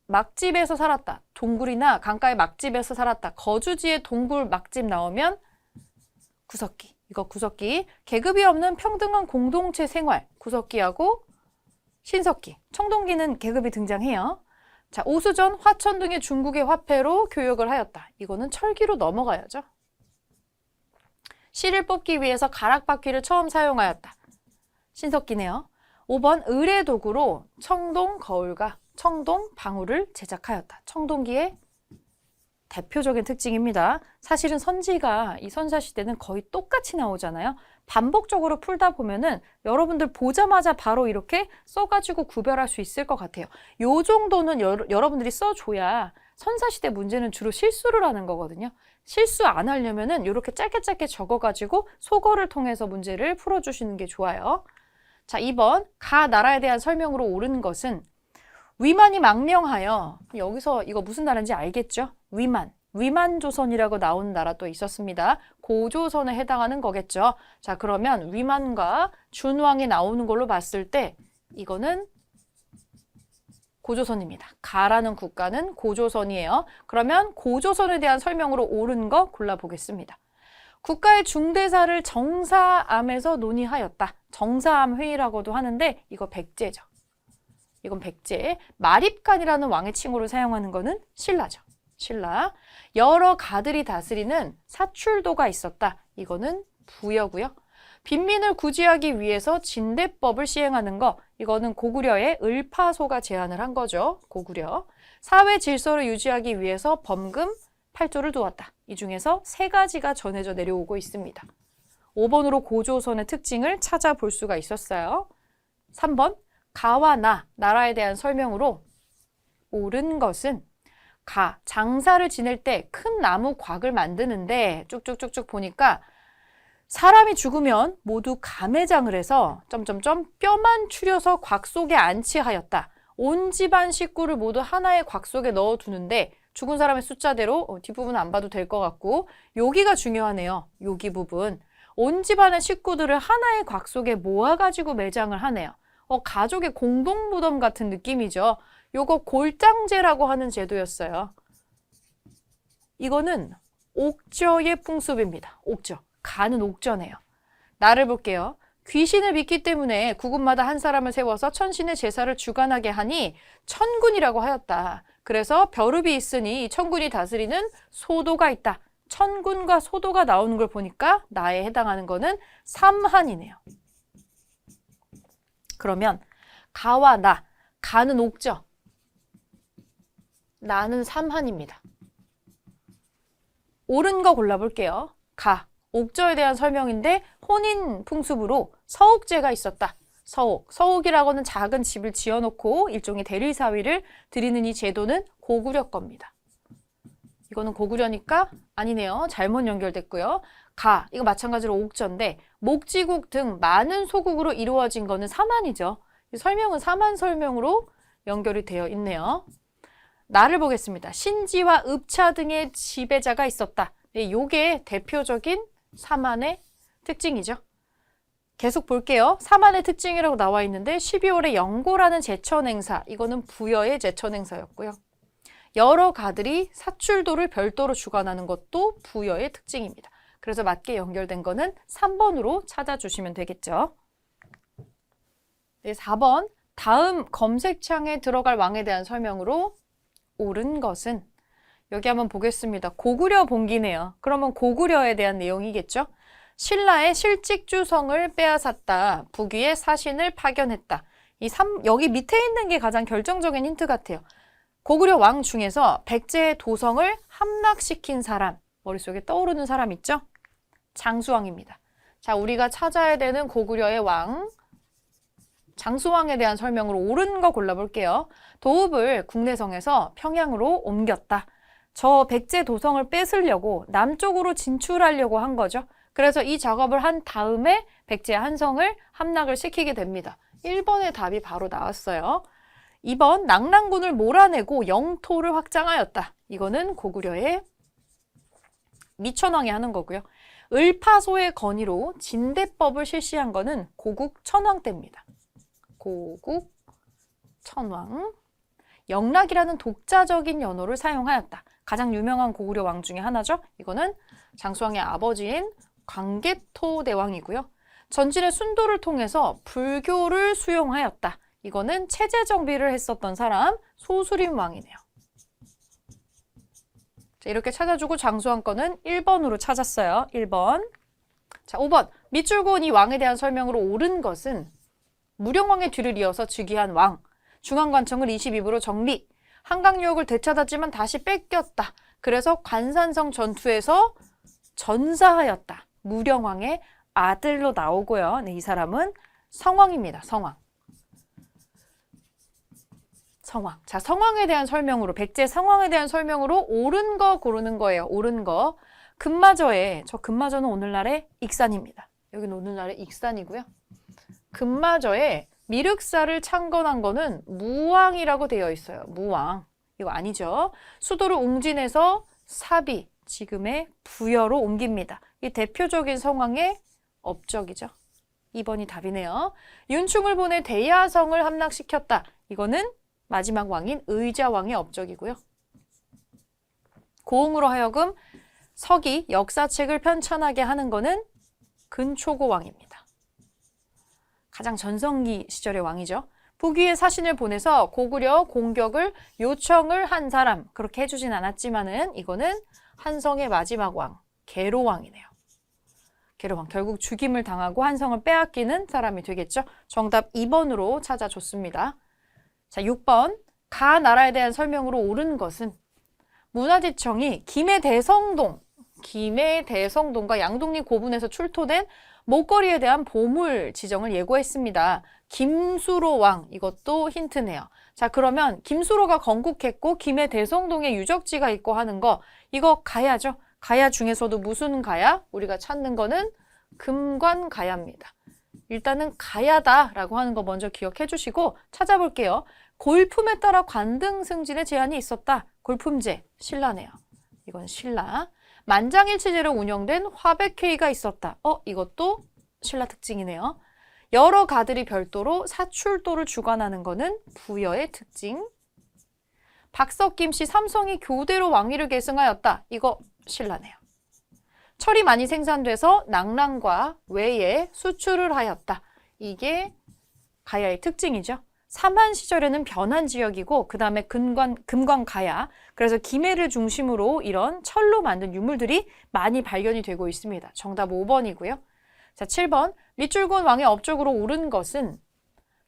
막집에서 살았다. 동굴이나 강가의 막집에서 살았다. 거주지에 동굴 막집 나오면 구석기. 이거 구석기. 계급이 없는 평등한 공동체 생활. 구석기하고 신석기. 청동기는 계급이 등장해요. 자, 오수전, 화천 등의 중국의 화폐로 교역을 하였다. 이거는 철기로 넘어가야죠. 실을 뽑기 위해서 가락바퀴를 처음 사용하였다. 신석기네요. 5번 의뢰 도구로 청동 거울과 청동 방울을 제작하였다. 청동기의 대표적인 특징입니다. 사실은 선지가 이 선사시대는 거의 똑같이 나오잖아요. 반복적으로 풀다 보면은 여러분들 보자마자 바로 이렇게 써가지고 구별할 수 있을 것 같아요. 요 정도는 여러분들이 써줘야 선사시대 문제는 주로 실수를 하는 거거든요. 실수 안 하려면은 이렇게 짧게 적어가지고 소거를 통해서 문제를 풀어주시는 게 좋아요. 자, 2번 가 나라에 대한 설명으로 옳은 것은 위만이 망명하여 여기서 이거 무슨 나라인지 알겠죠? 위만조선이라고 나온 나라 또 있었습니다. 고조선에 해당하는 거겠죠. 자, 그러면 위만과 준왕이 나오는 걸로 봤을 때 이거는 고조선입니다. 가라는 국가는 고조선이에요. 그러면 고조선에 대한 설명으로 옳은 거 골라보겠습니다. 국가의 중대사를 정사암에서 논의하였다. 정사암 회의라고도 하는데 이거 백제죠. 이건 백제. 마립간이라는 왕의 칭호를 사용하는 거는 신라죠. 신라. 여러 가들이 다스리는 사출도가 있었다. 이거는 부여고요. 빈민을 구제하기 위해서 진대법을 시행하는 거. 이거는 고구려의 을파소가 제안을 한 거죠. 고구려. 사회 질서를 유지하기 위해서 범금 8조를 두었다. 이 중에서 3가지가 전해져 내려오고 있습니다. 5번으로 고조선의 특징을 찾아볼 수가 있었어요. 3번 가와 나라에 대한 설명으로 옳은 것은 장사를 지낼 때 큰 나무 곽을 만드는데 쭉쭉쭉쭉 보니까 사람이 죽으면 모두 감회장을 해서 뼈만 추려서 곽 속에 안치하였다. 온 집안 식구를 모두 하나의 곽 속에 넣어두는데 죽은 사람의 숫자대로 뒷부분은 안 봐도 될 것 같고 여기가 중요하네요. 여기 부분. 온 집안의 식구들을 하나의 곽 속에 모아가지고 매장을 하네요. 가족의 공동무덤 같은 느낌이죠. 요거 골장제라고 하는 제도였어요. 이거는 옥저의 풍습입니다. 옥저. 가는 옥저네요. 나를 볼게요. 귀신을 믿기 때문에 구군마다 한 사람을 세워서 천신의 제사를 주관하게 하니 천군이라고 하였다. 그래서 벼룹이 있으니 천군이 다스리는 소도가 있다. 천군과 소도가 나오는 걸 보니까 나에 해당하는 거는 삼한이네요. 그러면 가와 가는 옥저, 나는 삼한입니다. 옳은 거 골라볼게요. 옥저에 대한 설명인데 혼인 풍습으로 서옥제가 있었다. 서옥이라고는 작은 집을 지어놓고 일종의 대리사위를 드리는 이 제도는 고구려 겁니다. 이거는 고구려니까 아니네요. 잘못 연결됐고요. 이거 마찬가지로 옥저인데 목지국 등 많은 소국으로 이루어진 거는 삼한이죠. 이 설명은 삼한 설명으로 연결이 되어 있네요. 나를 보겠습니다. 신지와 읍차 등의 지배자가 있었다. 이게 대표적인 삼한의 특징이죠. 계속 볼게요. 삼한의 특징이라고 나와 있는데 12월에 영고라는 제천행사, 이거는 부여의 제천행사였고요. 여러 가들이 사출도를 별도로 주관하는 것도 부여의 특징입니다. 그래서 맞게 연결된 거는 3번으로 찾아주시면 되겠죠. 네, 4번 다음 검색창에 들어갈 왕에 대한 설명으로 옳은 것은 여기 한번 보겠습니다. 고구려 봉기네요. 그러면 고구려에 대한 내용이겠죠? 신라의 실직주성을 빼앗았다. 북위의 사신을 파견했다. 여기 밑에 있는 게 가장 결정적인 힌트 같아요. 고구려 왕 중에서 백제의 도성을 함락시킨 사람, 머릿속에 떠오르는 사람 있죠? 장수왕입니다. 자, 우리가 찾아야 되는 고구려의 왕, 장수왕에 대한 설명으로 옳은 거 골라볼게요. 도읍을 국내성에서 평양으로 옮겼다. 저 백제 도성을 뺏으려고 남쪽으로 진출하려고 한 거죠. 그래서 이 작업을 한 다음에 백제 한성을 함락을 시키게 됩니다. 1번의 답이 바로 나왔어요. 2번 낙랑군을 몰아내고 영토를 확장하였다. 이거는 고구려의 미천왕이 하는 거고요. 을파소의 건의로 진대법을 실시한 거는 고국 천왕 때입니다. 고국 천왕. 영락이라는 독자적인 연호를 사용하였다. 가장 유명한 고구려 왕 중에 하나죠. 이거는 장수왕의 아버지인 광개토 대왕이고요. 전진의 순도를 통해서 불교를 수용하였다. 이거는 체제 정비를 했었던 사람 소수림 왕이네요. 자, 이렇게 찾아주고 장수왕 거는 1번으로 찾았어요. 1번. 자, 5번. 밑줄 그은 이 왕에 대한 설명으로 옳은 것은 무령왕의 뒤를 이어서 즉위한 왕. 중앙관청을 22부로 정비. 한강유역을 되찾았지만 다시 뺏겼다. 그래서 관산성 전투에서 전사하였다. 무령왕의 아들로 나오고요. 네, 이 사람은 성왕입니다. 성왕. 성왕. 자, 성왕에 대한 설명으로, 백제 성왕에 대한 설명으로 옳은 거 고르는 거예요. 옳은 거. 금마저에, 저 금마저는 오늘날의 익산입니다. 여기는 오늘날의 익산이고요. 금마저에 미륵사를 창건한 거는 무왕이라고 되어 있어요. 무왕. 이거 아니죠. 수도를 웅진에서 사비, 지금의 부여로 옮깁니다. 이 대표적인 성왕의 업적이죠. 2번이 답이네요. 윤충을 보내 대야성을 함락시켰다. 이거는 마지막 왕인 의자왕의 업적이고요. 고흥으로 하여금 서기, 역사책을 편찬하게 하는 거는 근초고왕입니다. 가장 전성기 시절의 왕이죠. 북위의 사신을 보내서 고구려 공격을 요청을 한 사람. 그렇게 해주진 않았지만은 이거는 한성의 마지막 왕, 계로왕이네요. 계로왕. 결국 죽임을 당하고 한성을 빼앗기는 사람이 되겠죠. 정답 2번으로 찾아줬습니다. 자, 6번. 가 나라에 대한 설명으로 옳은 것은 문화재청이 김해대성동과 양동리 고분에서 출토된 목걸이에 대한 보물 지정을 예고했습니다. 김수로 왕, 이것도 힌트네요. 자, 그러면 김수로가 건국했고 김해대성동에 유적지가 있고 하는 거, 이거 가야죠. 가야 중에서도 무슨 가야? 우리가 찾는 거는 금관가야입니다. 일단은 가야다라고 하는 거 먼저 기억해 주시고 찾아볼게요. 골품에 따라 관등 승진의 제한이 있었다. 골품제, 신라네요. 이건 신라. 만장일치제로 운영된 화백회의가 있었다. 이것도 신라 특징이네요. 여러 가들이 별도로 사출도를 주관하는 거는 부여의 특징. 박석김씨 삼성이 교대로 왕위를 계승하였다. 이거 신라네요. 철이 많이 생산돼서 낙랑과 외에 수출을 하였다. 이게 가야의 특징이죠. 삼한 시절에는 변한 지역이고 그 다음에 금관가야. 그래서 김해를 중심으로 이런 철로 만든 유물들이 많이 발견이 되고 있습니다. 정답 5번이고요. 자, 7번. 밑줄 그은 왕의 업적으로 옳은 것은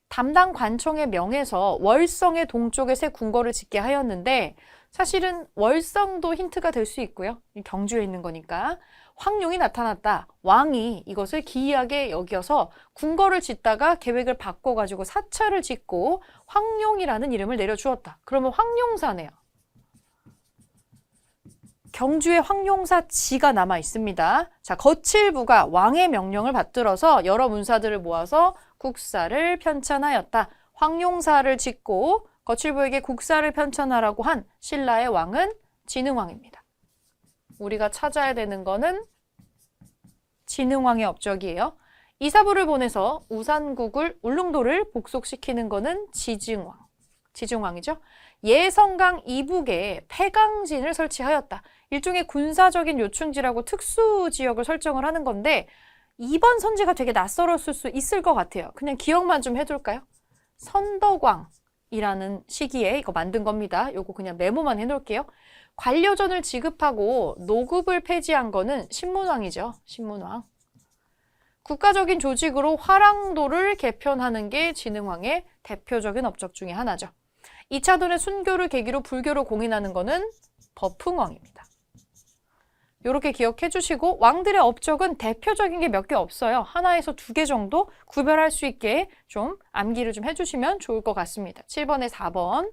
담당 관청의 명에서 월성의 동쪽에 새 궁궐을 짓게 하였는데 사실은 월성도 힌트가 될 수 있고요. 경주에 있는 거니까. 황룡이 나타났다. 왕이 이것을 기이하게 여겨서 궁궐을 짓다가 계획을 바꿔가지고 사찰을 짓고 황룡이라는 이름을 내려주었다. 그러면 황룡사네요. 경주에 황룡사 지가 남아 있습니다. 자, 거칠부가 왕의 명령을 받들어서 여러 문사들을 모아서 국사를 편찬하였다. 황룡사를 짓고 거칠부에게 국사를 편찬하라고 한 신라의 왕은 진흥왕입니다. 우리가 찾아야 되는 거는 진흥왕의 업적이에요. 이사부를 보내서 우산국을 울릉도를 복속시키는 거는 지증왕이죠. 예성강 이북에 폐강진을 설치하였다. 일종의 군사적인 요충지라고 특수 지역을 설정을 하는 건데 2번 선지가 되게 낯설었을 수 있을 것 같아요. 그냥 기억만 좀 해둘까요? 선덕왕, 이라는 시기에 이거 만든 겁니다. 요거 그냥 메모만 해놓을게요. 관료전을 지급하고 노급을 폐지한 거는 신문왕이죠. 신문왕. 국가적인 조직으로 화랑도를 개편하는 게 진흥왕의 대표적인 업적 중에 하나죠. 이차돈의 순교를 계기로 불교를 공인하는 거는 법흥왕입니다. 이렇게 기억해 주시고 왕들의 업적은 대표적인 게 몇 개 없어요. 하나에서 2개 정도 구별할 수 있게 좀 암기를 좀 해주시면 좋을 것 같습니다. 7번에 4번.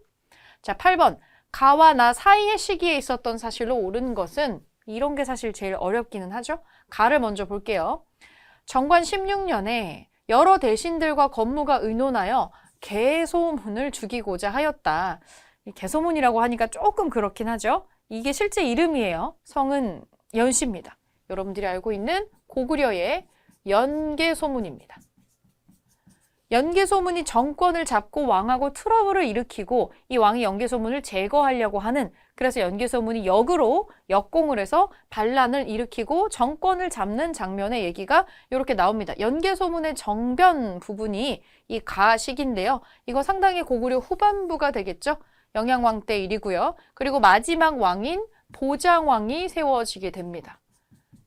자, 8번. 가와 나 사이의 시기에 있었던 사실로 옳은 것은 이런 게 사실 제일 어렵기는 하죠. 가를 먼저 볼게요. 정관 16년에 여러 대신들과 건무가 의논하여 개소문을 죽이고자 하였다. 개소문이라고 하니까 조금 그렇긴 하죠. 이게 실제 이름이에요. 성은 연씨입니다. 여러분들이 알고 있는 고구려의 연개소문입니다. 연개소문이 정권을 잡고 왕하고 트러블을 일으키고 이 왕이 연개소문을 제거하려고 하는, 그래서 연개소문이 역으로 역공을 해서 반란을 일으키고 정권을 잡는 장면의 얘기가 이렇게 나옵니다. 연개소문의 정변 부분이 이 가식인데요. 이거 상당히 고구려 후반부가 되겠죠. 영양왕 때 일이고요. 그리고 마지막 왕인 보장왕이 세워지게 됩니다.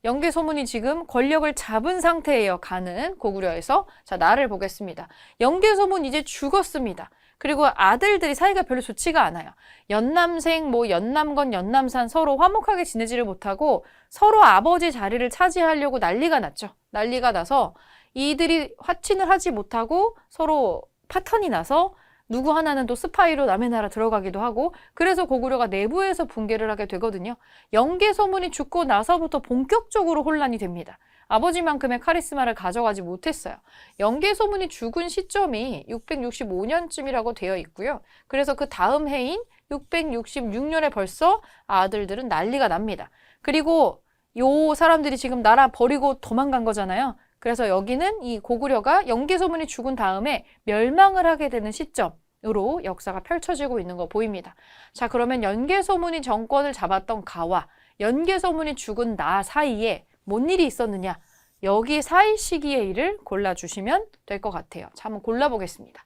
연개소문이 지금 권력을 잡은 상태예요. 가는 고구려에서. 자, 나를 보겠습니다. 연개소문 이제 죽었습니다. 그리고 아들들이 사이가 별로 좋지가 않아요. 연남생, 연남건, 연남산 서로 화목하게 지내지를 못하고 서로 아버지 자리를 차지하려고 난리가 났죠. 난리가 나서 이들이 화친을 하지 못하고 서로 파탄이 나서 누구 하나는 또 스파이로 남의 나라 들어가기도 하고, 그래서 고구려가 내부에서 붕괴를 하게 되거든요. 연개소문이 죽고 나서부터 본격적으로 혼란이 됩니다. 아버지만큼의 카리스마를 가져가지 못했어요. 연개소문이 죽은 시점이 665년쯤이라고 되어 있고요. 그래서 그 다음 해인 666년에 벌써 아들들은 난리가 납니다. 그리고 요 사람들이 지금 나라 버리고 도망간 거잖아요. 그래서 여기는 이 고구려가 연개소문이 죽은 다음에 멸망을 하게 되는 시점으로 역사가 펼쳐지고 있는 거 보입니다. 자, 그러면 연개소문이 정권을 잡았던 가와 연개소문이 죽은 나 사이에 뭔 일이 있었느냐? 여기 사이 시기의 일을 골라주시면 될 것 같아요. 자, 한번 골라보겠습니다.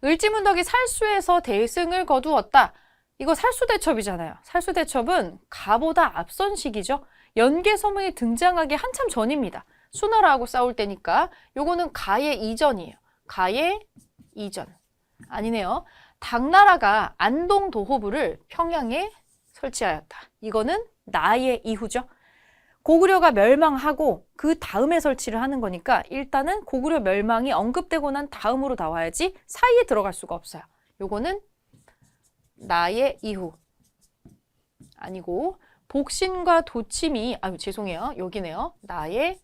을지문덕이 살수에서 대승을 거두었다. 이거 살수대첩이잖아요. 살수대첩은 가보다 앞선 시기죠. 연개소문이 등장하기 한참 전입니다. 수나라하고 싸울 때니까 요거는 가의 이전이에요. 가의 이전. 아니네요. 당나라가 안동도호부를 평양에 설치하였다. 이거는 나의 이후죠. 고구려가 멸망하고 그 다음에 설치를 하는 거니까 일단은 고구려 멸망이 언급되고 난 다음으로 나와야지 사이에 들어갈 수가 없어요. 요거는 나의 이후. 아니고 복신과 도침이, 죄송해요. 여기네요. 나의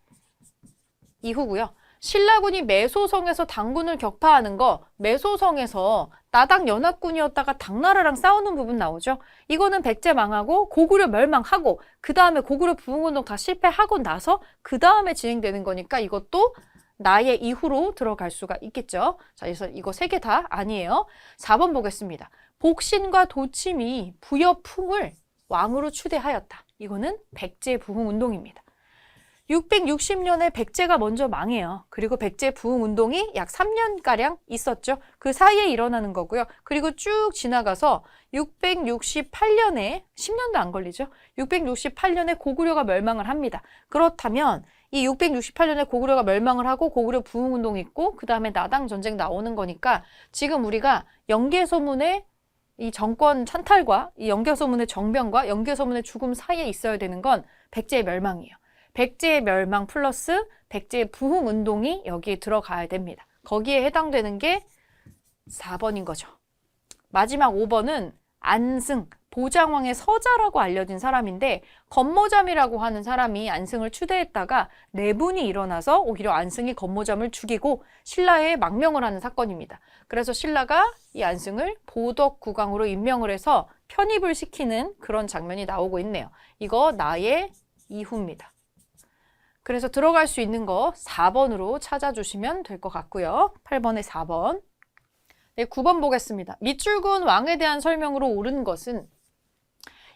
이후고요. 신라군이 매소성에서 당군을 격파하는 거, 매소성에서 나당 연합군이었다가 당나라랑 싸우는 부분 나오죠. 이거는 백제 망하고 고구려 멸망하고 그 다음에 고구려 부흥운동 다 실패하고 나서 그 다음에 진행되는 거니까 이것도 나의 이후로 들어갈 수가 있겠죠. 자, 그래서 이거 3개 다 아니에요. 4번 보겠습니다. 복신과 도침이 부여풍을 왕으로 추대하였다. 이거는 백제 부흥운동입니다. 660년에 백제가 먼저 망해요. 그리고 백제 부흥운동이 약 3년가량 있었죠. 그 사이에 일어나는 거고요. 그리고 쭉 지나가서 668년에, 10년도 안 걸리죠. 668년에 고구려가 멸망을 합니다. 그렇다면 이 668년에 고구려가 멸망을 하고 고구려 부흥운동이 있고 그 다음에 나당 전쟁 나오는 거니까 지금 우리가 연개소문의 이 정권 찬탈과 이 연개소문의 정변과 연개소문의 죽음 사이에 있어야 되는 건 백제의 멸망이에요. 백제의 멸망 플러스 백제의 부흥운동이 여기에 들어가야 됩니다. 거기에 해당되는 게 4번인 거죠. 마지막 5번은 안승, 보장왕의 서자라고 알려진 사람인데 건모잠이라고 하는 사람이 안승을 추대했다가 내분이 일어나서 오히려 안승이 건모잠을 죽이고 신라에 망명을 하는 사건입니다. 그래서 신라가 이 안승을 보덕국왕으로 임명을 해서 편입을 시키는 그런 장면이 나오고 있네요. 이거 나의 이후입니다. 그래서 들어갈 수 있는 거 4번으로 찾아주시면 될 것 같고요. 8번에 4번. 네, 9번 보겠습니다. 밑줄근 왕에 대한 설명으로 옳은 것은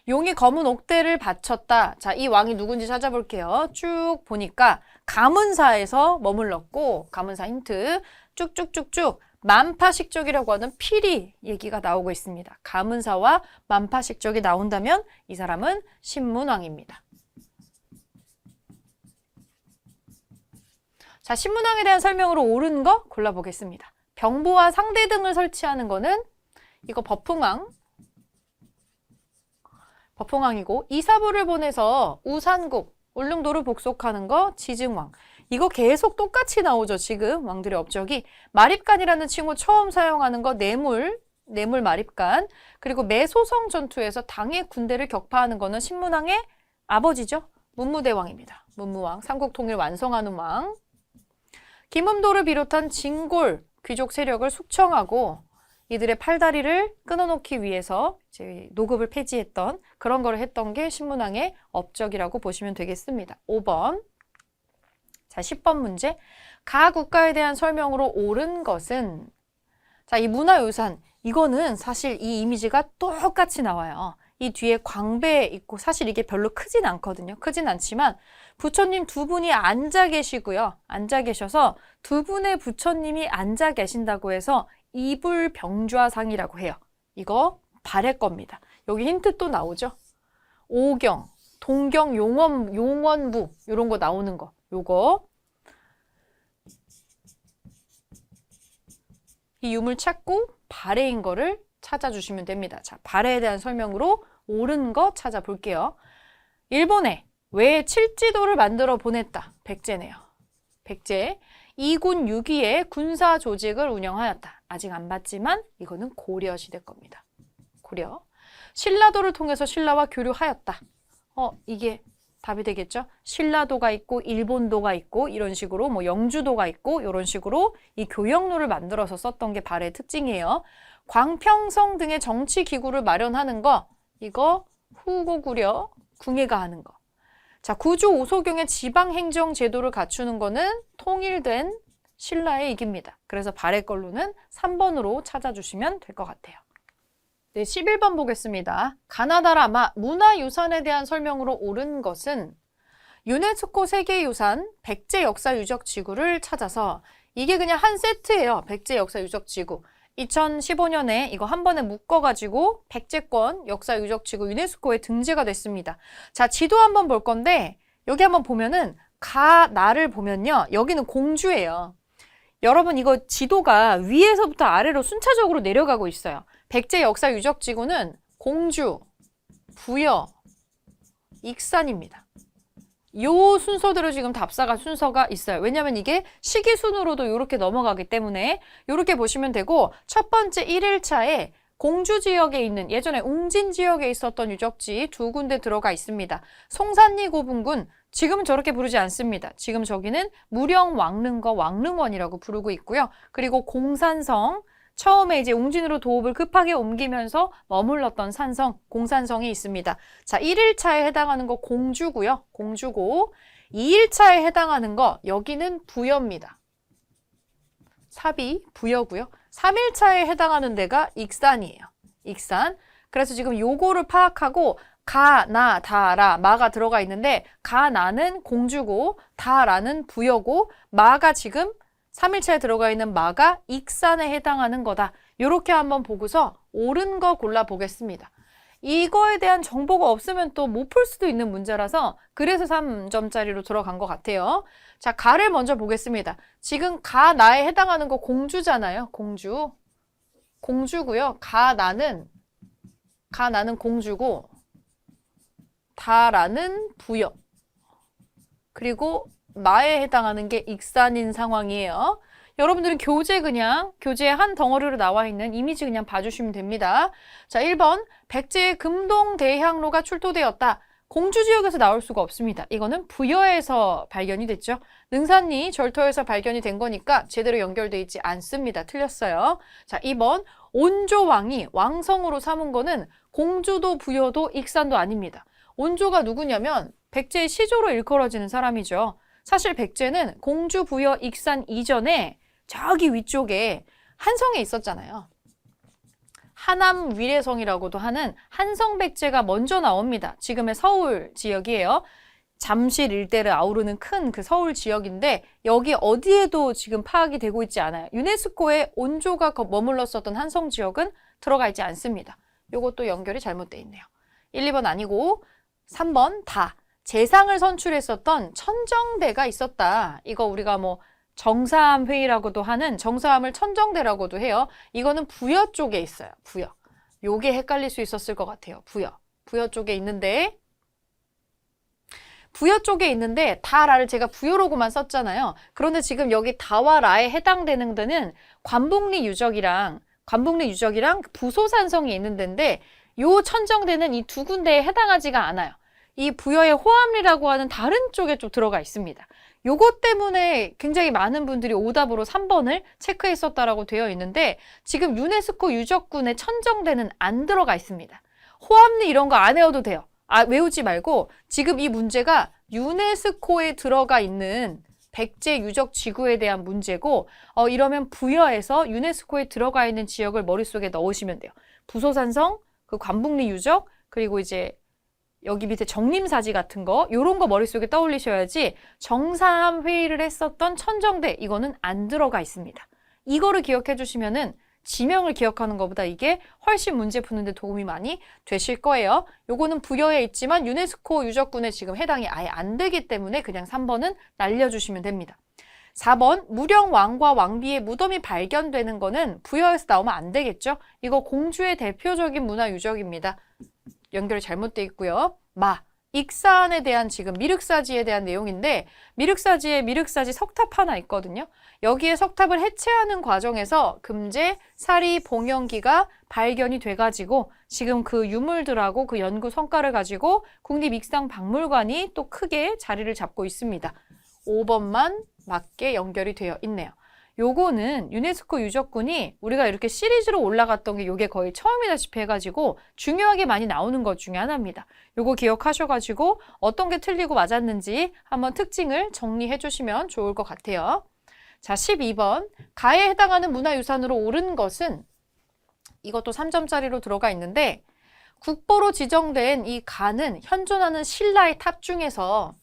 용이 검은 옥대를 바쳤다. 자, 이 왕이 누군지 찾아볼게요. 쭉 보니까 가문사에서 머물렀고, 가문사 힌트 쭉쭉쭉쭉 만파식적이라고 하는 필히 얘기가 나오고 있습니다. 가문사와 만파식적이 나온다면 이 사람은 신문왕입니다. 자, 신문왕에 대한 설명으로 옳은 거 골라보겠습니다. 병보와 상대 등을 설치하는 거는 이거 법흥왕이고 이사부를 보내서 우산국, 울릉도를 복속하는 거 지증왕. 이거 계속 똑같이 나오죠. 지금 왕들의 업적이. 마립간이라는 칭호 처음 사용하는 거 내물 마립간. 그리고 매소성 전투에서 당의 군대를 격파하는 거는 신문왕의 아버지죠. 문무대왕입니다. 문무왕, 삼국통일 완성하는 왕. 김음도를 비롯한 진골 귀족 세력을 숙청하고 이들의 팔다리를 끊어놓기 위해서 이제 노급을 폐지했던 그런 거를 했던 게 신문왕의 업적이라고 보시면 되겠습니다. 5번. 자, 10번 문제. 가 국가에 대한 설명으로 옳은 것은 자, 이 문화유산 이거는 사실 이 이미지가 똑같이 나와요. 이 뒤에 광배 있고 사실 이게 별로 크진 않거든요. 크진 않지만 부처님 두 분이 앉아 계시고요. 앉아 계셔서 두 분의 부처님이 앉아 계신다고 해서 이불병좌상이라고 해요. 이거 발해 겁니다. 여기 힌트 또 나오죠. 오경, 동경, 용원부 이런 거 나오는 거. 요거 이 유물 찾고 발해인 거를 찾아주시면 됩니다. 자, 발해에 대한 설명으로 옳은 거 찾아볼게요. 일본에 왜 칠지도를 만들어 보냈다. 백제네요. 백제. 이군 6위의 군사 조직을 운영하였다. 아직 안 봤지만 이거는 고려 시대 겁니다. 고려. 신라도를 통해서 신라와 교류하였다. 이게 답이 되겠죠? 신라도가 있고 일본도가 있고 이런 식으로 뭐 영주도가 있고 이런 식으로 이 교역로를 만들어서 썼던 게 발해의 특징이에요. 광평성 등의 정치 기구를 마련하는 거 이거 후고구려 궁예가 하는 거. 자, 구주 오소경의 지방행정 제도를 갖추는 거는 통일된 신라의 이깁니다. 그래서 발해 걸로는 3번으로 찾아주시면 될 것 같아요. 네, 11번 보겠습니다. 가나다라 문화유산에 대한 설명으로 옳은 것은 유네스코 세계유산 백제 역사유적지구를 찾아서 이게 그냥 한 세트예요. 백제 역사유적지구. 2015년에 이거 한 번에 묶어가지고 백제권 역사유적지구 유네스코에 등재가 됐습니다. 자, 지도 한번 볼 건데 여기 한번 보면은 가나를 보면요. 여기는 공주예요. 여러분 이거 지도가 위에서부터 아래로 순차적으로 내려가고 있어요. 백제 역사유적지구는 공주, 부여, 익산입니다. 요 순서대로 지금 답사가 순서가 있어요. 왜냐면 이게 시기순으로도 이렇게 넘어가기 때문에 이렇게 보시면 되고 첫 번째 1일차에 공주 지역에 있는 예전에 웅진 지역에 있었던 유적지 두 군데 들어가 있습니다. 송산리 고분군 지금은 저렇게 부르지 않습니다. 지금 저기는 무령 왕릉거 왕릉원이라고 부르고 있고요. 그리고 공산성 처음에 이제 웅진으로 도읍을 급하게 옮기면서 머물렀던 산성, 공산성이 있습니다. 자, 1일차에 해당하는 거 공주고요. 공주고 2일차에 해당하는 거 여기는 부여입니다. 삽이 부여고요. 3일차에 해당하는 데가 익산이에요. 익산. 그래서 지금 요거를 파악하고 가, 나, 다, 라, 마가 들어가 있는데 가나는 공주고 다라는 부여고 마가 지금 3일차에 들어가 있는 마가 익산에 해당하는 거다. 이렇게 한번 보고서 옳은 거 골라보겠습니다. 이거에 대한 정보가 없으면 또 못 풀 수도 있는 문제라서 그래서 3점짜리로 들어간 것 같아요. 자, 가를 먼저 보겠습니다. 지금 가, 나에 해당하는 거 공주잖아요. 공주. 공주고요. 가나는 공주고 다라는 부여. 그리고 마에 해당하는 게 익산인 상황이에요. 여러분들은 교재 한 덩어리로 나와 있는 이미지 그냥 봐주시면 됩니다. 자, 1번 백제의 금동대향로가 출토되었다. 공주 지역에서 나올 수가 없습니다. 이거는 부여에서 발견이 됐죠. 능산리 절터에서 발견이 된 거니까 제대로 연결되어 있지 않습니다. 틀렸어요. 자, 2번 온조왕이 왕성으로 삼은 거는 공주도 부여도 익산도 아닙니다. 온조가 누구냐면 백제의 시조로 일컬어지는 사람이죠. 사실 백제는 공주, 부여, 익산 이전에 저기 위쪽에 한성에 있었잖아요. 하남 위례성이라고도 하는 한성 백제가 먼저 나옵니다. 지금의 서울 지역이에요. 잠실 일대를 아우르는 큰 그 서울 지역인데 여기 어디에도 지금 파악이 되고 있지 않아요. 유네스코에 온조가 머물렀었던 한성 지역은 들어가 있지 않습니다. 요것도 연결이 잘못되어 있네요. 1, 2번 아니고 3번 다. 재상을 선출했었던 천정대가 있었다. 이거 우리가 뭐 정사함 회의라고도 하는 정사함을 천정대라고도 해요. 이거는 부여 쪽에 있어요. 부여. 요게 헷갈릴 수 있었을 것 같아요. 부여. 부여 쪽에 있는데 다라를 제가 부여로고만 썼잖아요. 그런데 지금 여기 다와 라에 해당되는 데는 관북리 유적이랑 부소산성이 있는 데인데 요 천정대는 이 두 군데에 해당하지가 않아요. 이 부여의 호암리라고 하는 다른 쪽에 좀 들어가 있습니다. 요것 때문에 굉장히 많은 분들이 오답으로 3번을 체크했었다라고 되어 있는데 지금 유네스코 유적군의 천정대는 안 들어가 있습니다. 호암리 이런 거 안 외워도 돼요. 외우지 말고 지금 이 문제가 유네스코에 들어가 있는 백제 유적 지구에 대한 문제고 이러면 부여에서 유네스코에 들어가 있는 지역을 머릿속에 넣으시면 돼요. 부소산성, 그 관북리 유적, 그리고 이제 여기 밑에 정림사지 같은 거 요런 거 머릿속에 떠올리셔야지 정사함 회의를 했었던 천정대 이거는 안 들어가 있습니다. 이거를 기억해 주시면은 지명을 기억하는 것보다 이게 훨씬 문제 푸는데 도움이 많이 되실 거예요. 요거는 부여에 있지만 유네스코 유적군에 지금 해당이 아예 안 되기 때문에 그냥 3번은 날려주시면 됩니다. 4번 무령 왕과 왕비의 무덤이 발견되는 거는 부여에서 나오면 안 되겠죠. 이거 공주의 대표적인 문화유적입니다. 연결이 잘못되어 있고요. 익산에 대한 지금 미륵사지에 대한 내용인데 미륵사지에 미륵사지 석탑 하나 있거든요. 여기에 석탑을 해체하는 과정에서 금제, 사리, 봉영기가 발견이 돼가지고 지금 그 유물들하고 그 연구 성과를 가지고 국립익상박물관이 또 크게 자리를 잡고 있습니다. 5번만 맞게 연결이 되어 있네요. 요거는 유네스코 유적군이 우리가 이렇게 시리즈로 올라갔던 게 요게 거의 처음이다시피 해가지고 중요하게 많이 나오는 것 중에 하나입니다. 요거 기억하셔가지고 어떤 게 틀리고 맞았는지 한번 특징을 정리해 주시면 좋을 것 같아요. 자, 12번. 가에 해당하는 문화유산으로 옳은 것은 이것도 3점짜리로 들어가 있는데 국보로 지정된 이 가는 현존하는 신라의 탑 중에서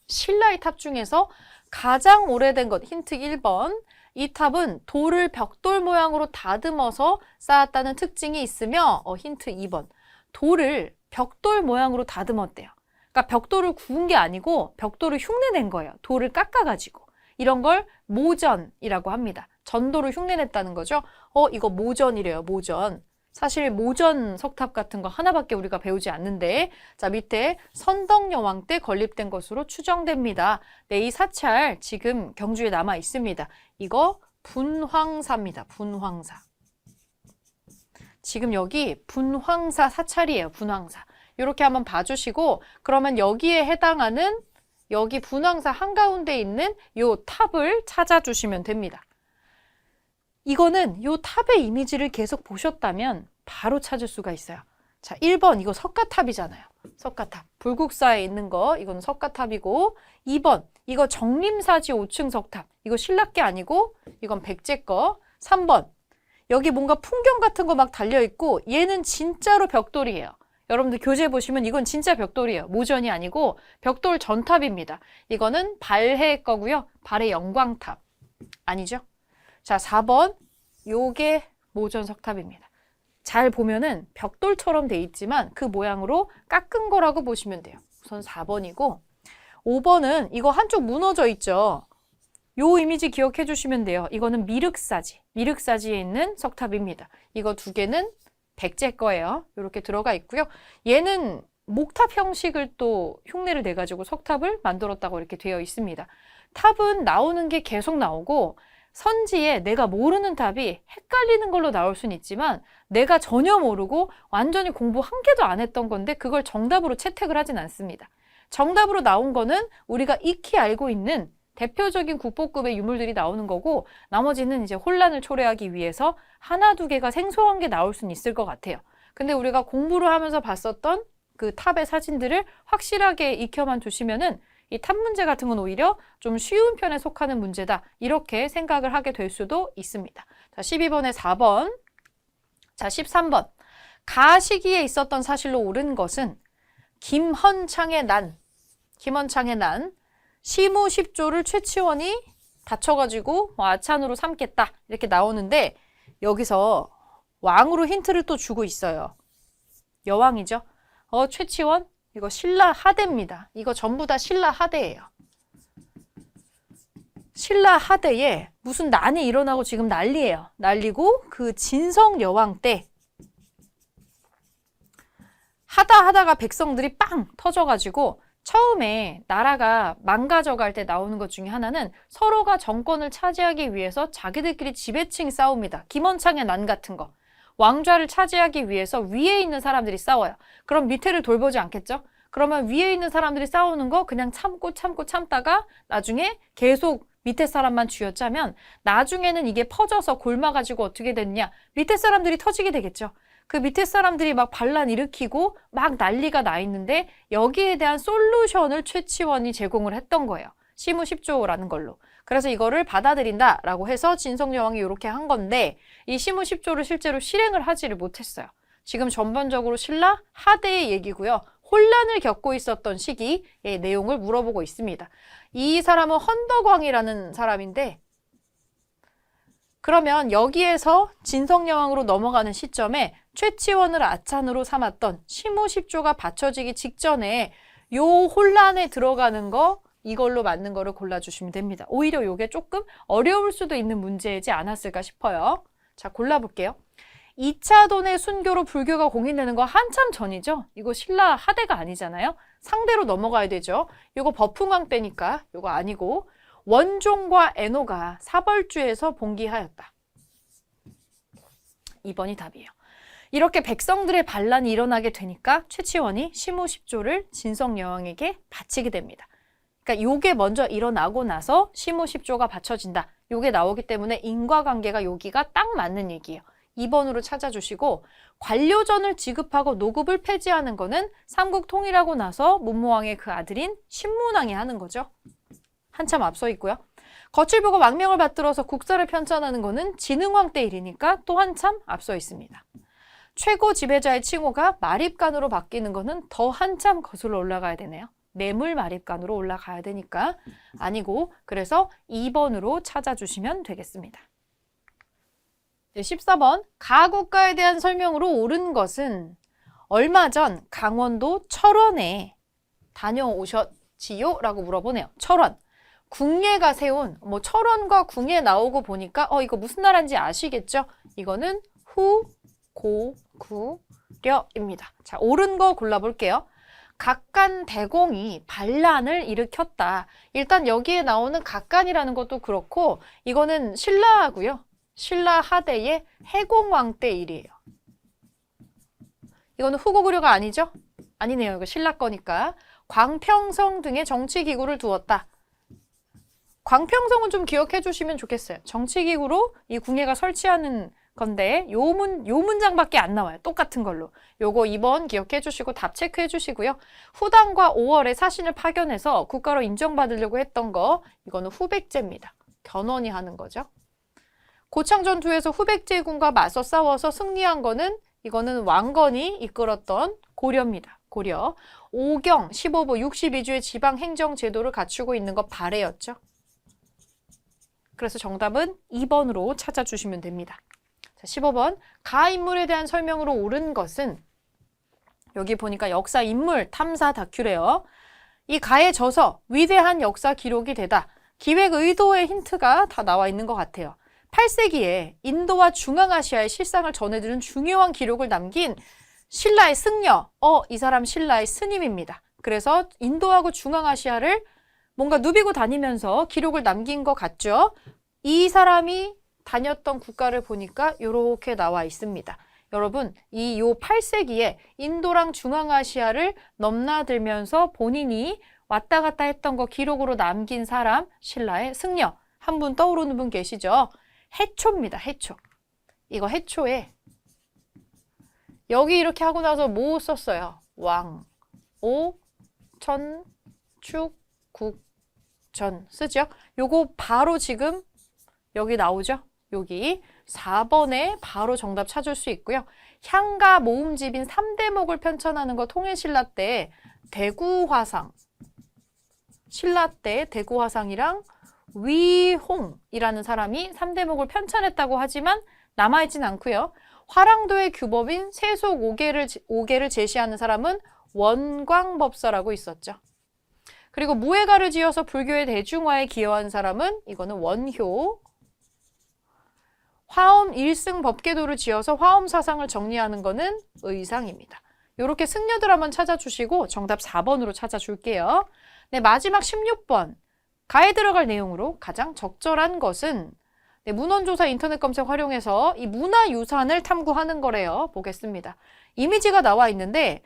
가장 오래된 것, 힌트 1번. 이 탑은 돌을 벽돌 모양으로 다듬어서 쌓았다는 특징이 있으며 힌트 2번. 돌을 벽돌 모양으로 다듬었대요. 그러니까 벽돌을 구운 게 아니고 벽돌을 흉내낸 거예요. 돌을 깎아가지고. 이런 걸 모전이라고 합니다. 전도를 흉내냈다는 거죠. 이거 모전이래요. 모전. 사실 모전 석탑 같은 거 하나밖에 우리가 배우지 않는데 자 밑에 선덕여왕 때 건립된 것으로 추정됩니다. 네, 이 사찰 지금 경주에 남아 있습니다. 이거 분황사입니다. 분황사. 지금 여기 분황사 사찰이에요. 분황사. 이렇게 한번 봐주시고 그러면 여기에 해당하는 여기 분황사 한가운데 있는 요 탑을 찾아주시면 됩니다. 이거는 요 탑의 이미지를 계속 보셨다면 바로 찾을 수가 있어요. 자, 1번 이거 석가탑이잖아요. 석가탑. 불국사에 있는 거 이건 석가탑이고 2번 이거 정림사지 5층 석탑. 이거 신라게 아니고 이건 백제 거. 3번 여기 뭔가 풍경 같은 거 막 달려있고 얘는 진짜로 벽돌이에요. 여러분들 교재 보시면 이건 진짜 벽돌이에요. 모전이 아니고 벽돌 전탑입니다. 이거는 발해 거고요. 발해 영광탑. 아니죠? 자, 4번 요게 모전 석탑입니다. 잘 보면은 벽돌처럼 돼 있지만 그 모양으로 깎은 거라고 보시면 돼요. 우선 4번이고 5번은 이거 한쪽 무너져 있죠. 요 이미지 기억해 주시면 돼요. 이거는 미륵사지. 미륵사지에 있는 석탑입니다. 이거 두 개는 백제 거예요. 이렇게 들어가 있고요. 얘는 목탑 형식을 또 흉내를 내가지고 석탑을 만들었다고 이렇게 되어 있습니다. 탑은 나오는 게 계속 나오고 선지에 내가 모르는 탑이 헷갈리는 걸로 나올 수는 있지만 내가 전혀 모르고 완전히 공부 한 개도 안 했던 건데 그걸 정답으로 채택을 하진 않습니다. 정답으로 나온 거는 우리가 익히 알고 있는 대표적인 국보급의 유물들이 나오는 거고 나머지는 이제 혼란을 초래하기 위해서 하나 두 개가 생소한 게 나올 수는 있을 것 같아요. 근데 우리가 공부를 하면서 봤었던 그 탑의 사진들을 확실하게 익혀만 두시면은 이 탑 문제 같은 건 오히려 좀 쉬운 편에 속하는 문제다. 이렇게 생각을 하게 될 수도 있습니다. 자, 12번에 4번. 자, 13번. 가 시기에 있었던 사실로 옳은 것은 김헌창의 난. 김원창의 난, 시무 10조를 최치원이 다쳐가지고 아찬으로 삼겠다 이렇게 나오는데 여기서 왕으로 힌트를 또 주고 있어요. 여왕이죠. 최치원 이거 신라 하대입니다. 이거 전부 다 신라 하대예요. 신라 하대에 무슨 난이 일어나고 지금 난리예요. 난리고 그 진성 여왕 때 하다가 백성들이 빵 터져가지고 처음에 나라가 망가져갈 때 나오는 것 중에 하나는 서로가 정권을 차지하기 위해서 자기들끼리 지배층 싸웁니다. 김원창의 난 같은 거. 왕좌를 차지하기 위해서 위에 있는 사람들이 싸워요. 그럼 밑에를 돌보지 않겠죠? 그러면 위에 있는 사람들이 싸우는 거 그냥 참다가 나중에 계속 밑에 사람만 쥐어짜면 나중에는 이게 퍼져서 골마가지고 어떻게 됐냐? 밑에 사람들이 터지게 되겠죠. 그 밑에 사람들이 막 반란 일으키고 막 난리가 나 있는데 여기에 대한 솔루션을 최치원이 제공을 했던 거예요. 시무 10조라는 걸로. 그래서 이거를 받아들인다라고 해서 진성여왕이 이렇게 한 건데 이 시무 10조를 실제로 실행을 하지를 못했어요. 지금 전반적으로 신라 하대의 얘기고요. 혼란을 겪고 있었던 시기의 내용을 물어보고 있습니다. 이 사람은 헌덕왕이라는 사람인데 그러면 여기에서 진성여왕으로 넘어가는 시점에 최치원을 아찬으로 삼았던 시무 10조가 받쳐지기 직전에 요 혼란에 들어가는 거 이걸로 맞는 거를 골라주시면 됩니다. 오히려 이게 조금 어려울 수도 있는 문제이지 않았을까 싶어요. 자, 골라볼게요. 2차 돈의 순교로 불교가 공인되는 거 한참 전이죠. 이거 신라 하대가 아니잖아요. 상대로 넘어가야 되죠. 이거 버풍왕 때니까 이거 아니고 원종과 애노가 사벌주에서 봉기하였다. 2번이 답이에요. 이렇게 백성들의 반란이 일어나게 되니까 최치원이 시무 10조를 진성여왕에게 바치게 됩니다. 그러니까 요게 먼저 일어나고 나서 시무 10조가 바쳐진다. 요게 나오기 때문에 인과관계가 여기가 딱 맞는 얘기예요. 2번으로 찾아주시고 관료전을 지급하고 노급을 폐지하는 거는 삼국 통일하고 나서 문무왕의 그 아들인 신문왕이 하는 거죠. 한참 앞서 있고요. 거칠 보고 망명을 받들어서 국사를 편찬하는 거는 진흥왕 때 일이니까 또 한참 앞서 있습니다. 최고 지배자의 칭호가 마립간으로 바뀌는 거는 더 한참 거슬러 올라가야 되네요. 뇌물 마립간으로 올라가야 되니까 아니고 그래서 2번으로 찾아주시면 되겠습니다. 14번 가국가에 대한 설명으로 옳은 것은 얼마 전 강원도 철원에 다녀오셨지요? 라고 물어보네요. 철원. 궁예가 세운 철원과 궁예 나오고 보니까 이거 무슨 나라인지 아시겠죠? 이거는 후고구려입니다. 자, 옳은 거 골라볼게요. 각간대공이 반란을 일으켰다. 일단 여기에 나오는 각간이라는 것도 그렇고 이거는 신라하고요. 신라 하대의 해공왕 때 일이에요. 이거는 후고구려가 아니죠? 아니네요. 이거 신라 거니까. 광평성 등의 정치기구를 두었다. 광평성은 좀 기억해 주시면 좋겠어요. 정치기구로 이 궁예가 설치하는 건데 요 문장밖에 안 나와요. 똑같은 걸로. 요거 2번 기억해 주시고 답 체크해 주시고요. 후당과 5월에 사신을 파견해서 국가로 인정받으려고 했던 거 이거는 후백제입니다. 견훤이 하는 거죠. 고창전투에서 후백제군과 맞서 싸워서 승리한 거는 이거는 왕건이 이끌었던 고려입니다. 고려. 오경 15부 62주의 지방행정제도를 갖추고 있는 거 발해였죠. 그래서 정답은 2번으로 찾아주시면 됩니다. 자, 15번 가 인물에 대한 설명으로 옳은 것은 여기 보니까 역사 인물 탐사 다큐래요. 이 가에 져서 위대한 역사 기록이 되다. 기획 의도의 힌트가 다 나와 있는 것 같아요. 8세기에 인도와 중앙아시아의 실상을 전해드는 중요한 기록을 남긴 신라의 승려, 이 사람 신라의 스님입니다. 그래서 인도하고 중앙아시아를 뭔가 누비고 다니면서 기록을 남긴 것 같죠. 이 사람이 다녔던 국가를 보니까 이렇게 나와 있습니다. 여러분, 이 8세기에 인도랑 중앙아시아를 넘나들면서 본인이 왔다 갔다 했던 거 기록으로 남긴 사람, 신라의 승려. 한 분 떠오르는 분 계시죠? 해초입니다. 해초. 이거 해초에 여기 이렇게 하고 나서 뭐 썼어요? 왕, 오, 천, 축, 국, 전 쓰죠? 요거 바로 지금 여기 나오죠? 여기 4번에 바로 정답 찾을 수 있고요. 향가 모음집인 3대목을 편찬하는 거 통일신라 때 대구화상 신라 때 대구 화상이랑 위홍이라는 사람이 3대목을 편찬했다고 하지만 남아있진 않고요. 화랑도의 규법인 세속 5개를 제시하는 사람은 원광법서라고 있었죠. 그리고 무예가를 지어서 불교의 대중화에 기여한 사람은 이거는 원효. 화엄 일승 법계도를 지어서 화엄 사상을 정리하는 거는 의상입니다. 이렇게 승려들 한번 찾아주시고 정답 4번으로 찾아줄게요. 네, 마지막 16번. 가에 들어갈 내용으로 가장 적절한 것은 네, 문헌조사 인터넷 검색 활용해서 이 문화유산을 탐구하는 거래요. 보겠습니다. 이미지가 나와 있는데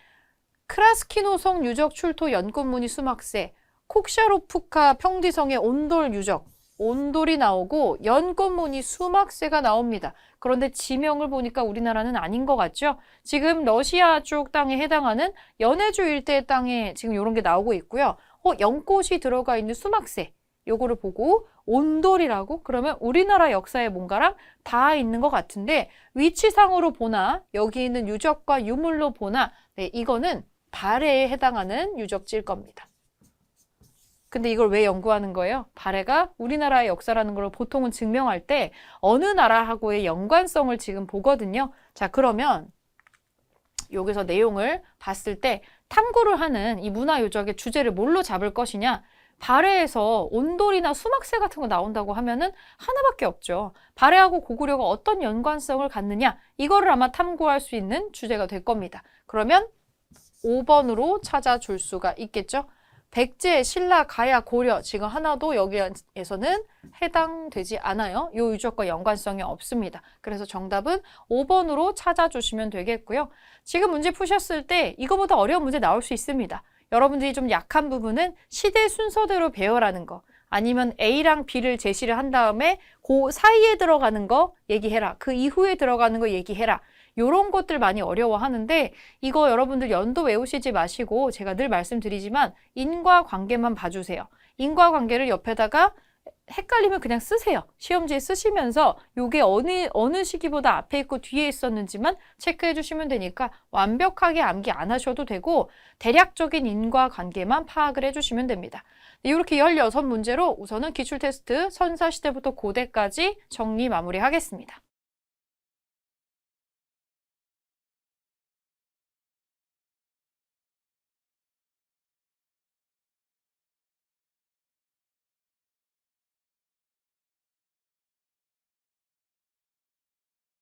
크라스키노성 유적 출토 연꽃무늬 수막새, 콕샤로프카 평디성의 온돌 유적, 온돌이 나오고 연꽃무늬 수막새가 나옵니다. 그런데 지명을 보니까 우리나라는 아닌 것 같죠? 지금 러시아 쪽 땅에 해당하는 연해주 일대의 땅에 지금 이런 게 나오고 있고요. 연꽃이 들어가 있는 수막새, 요거를 보고 온돌이라고? 그러면 우리나라 역사에 뭔가랑 다 있는 것 같은데 위치상으로 보나 여기 있는 유적과 유물로 보나 네, 이거는 발해에 해당하는 유적지일 겁니다. 근데 이걸 왜 연구하는 거예요? 발해가 우리나라의 역사라는 걸 보통은 증명할 때 어느 나라하고의 연관성을 지금 보거든요. 자, 그러면 여기서 내용을 봤을 때 탐구를 하는 이 문화유적의 주제를 뭘로 잡을 것이냐? 발해에서 온돌이나 수막새 같은 거 나온다고 하면은 하나밖에 없죠. 발해하고 고구려가 어떤 연관성을 갖느냐? 이거를 아마 탐구할 수 있는 주제가 될 겁니다. 그러면 5번으로 찾아줄 수가 있겠죠. 백제, 신라, 가야, 고려 지금 하나도 여기에서는 해당되지 않아요. 이 유적과 연관성이 없습니다. 그래서 정답은 5번으로 찾아주시면 되겠고요. 지금 문제 푸셨을 때 이거보다 어려운 문제 나올 수 있습니다. 여러분들이 좀 약한 부분은 시대 순서대로 배열하는 거 아니면 A랑 B를 제시를 한 다음에 그 사이에 들어가는 거 얘기해라. 그 이후에 들어가는 거 얘기해라. 요런 것들 많이 어려워하는데 이거 여러분들 연도 외우시지 마시고 제가 늘 말씀드리지만 인과관계만 봐주세요. 인과관계를 옆에다가 헷갈리면 그냥 쓰세요. 시험지에 쓰시면서 요게 어느 시기보다 앞에 있고 뒤에 있었는지만 체크해 주시면 되니까 완벽하게 암기 안 하셔도 되고 대략적인 인과관계만 파악을 해주시면 됩니다. 이렇게 16문제로 우선은 기출테스트 선사시대부터 고대까지 정리 마무리하겠습니다.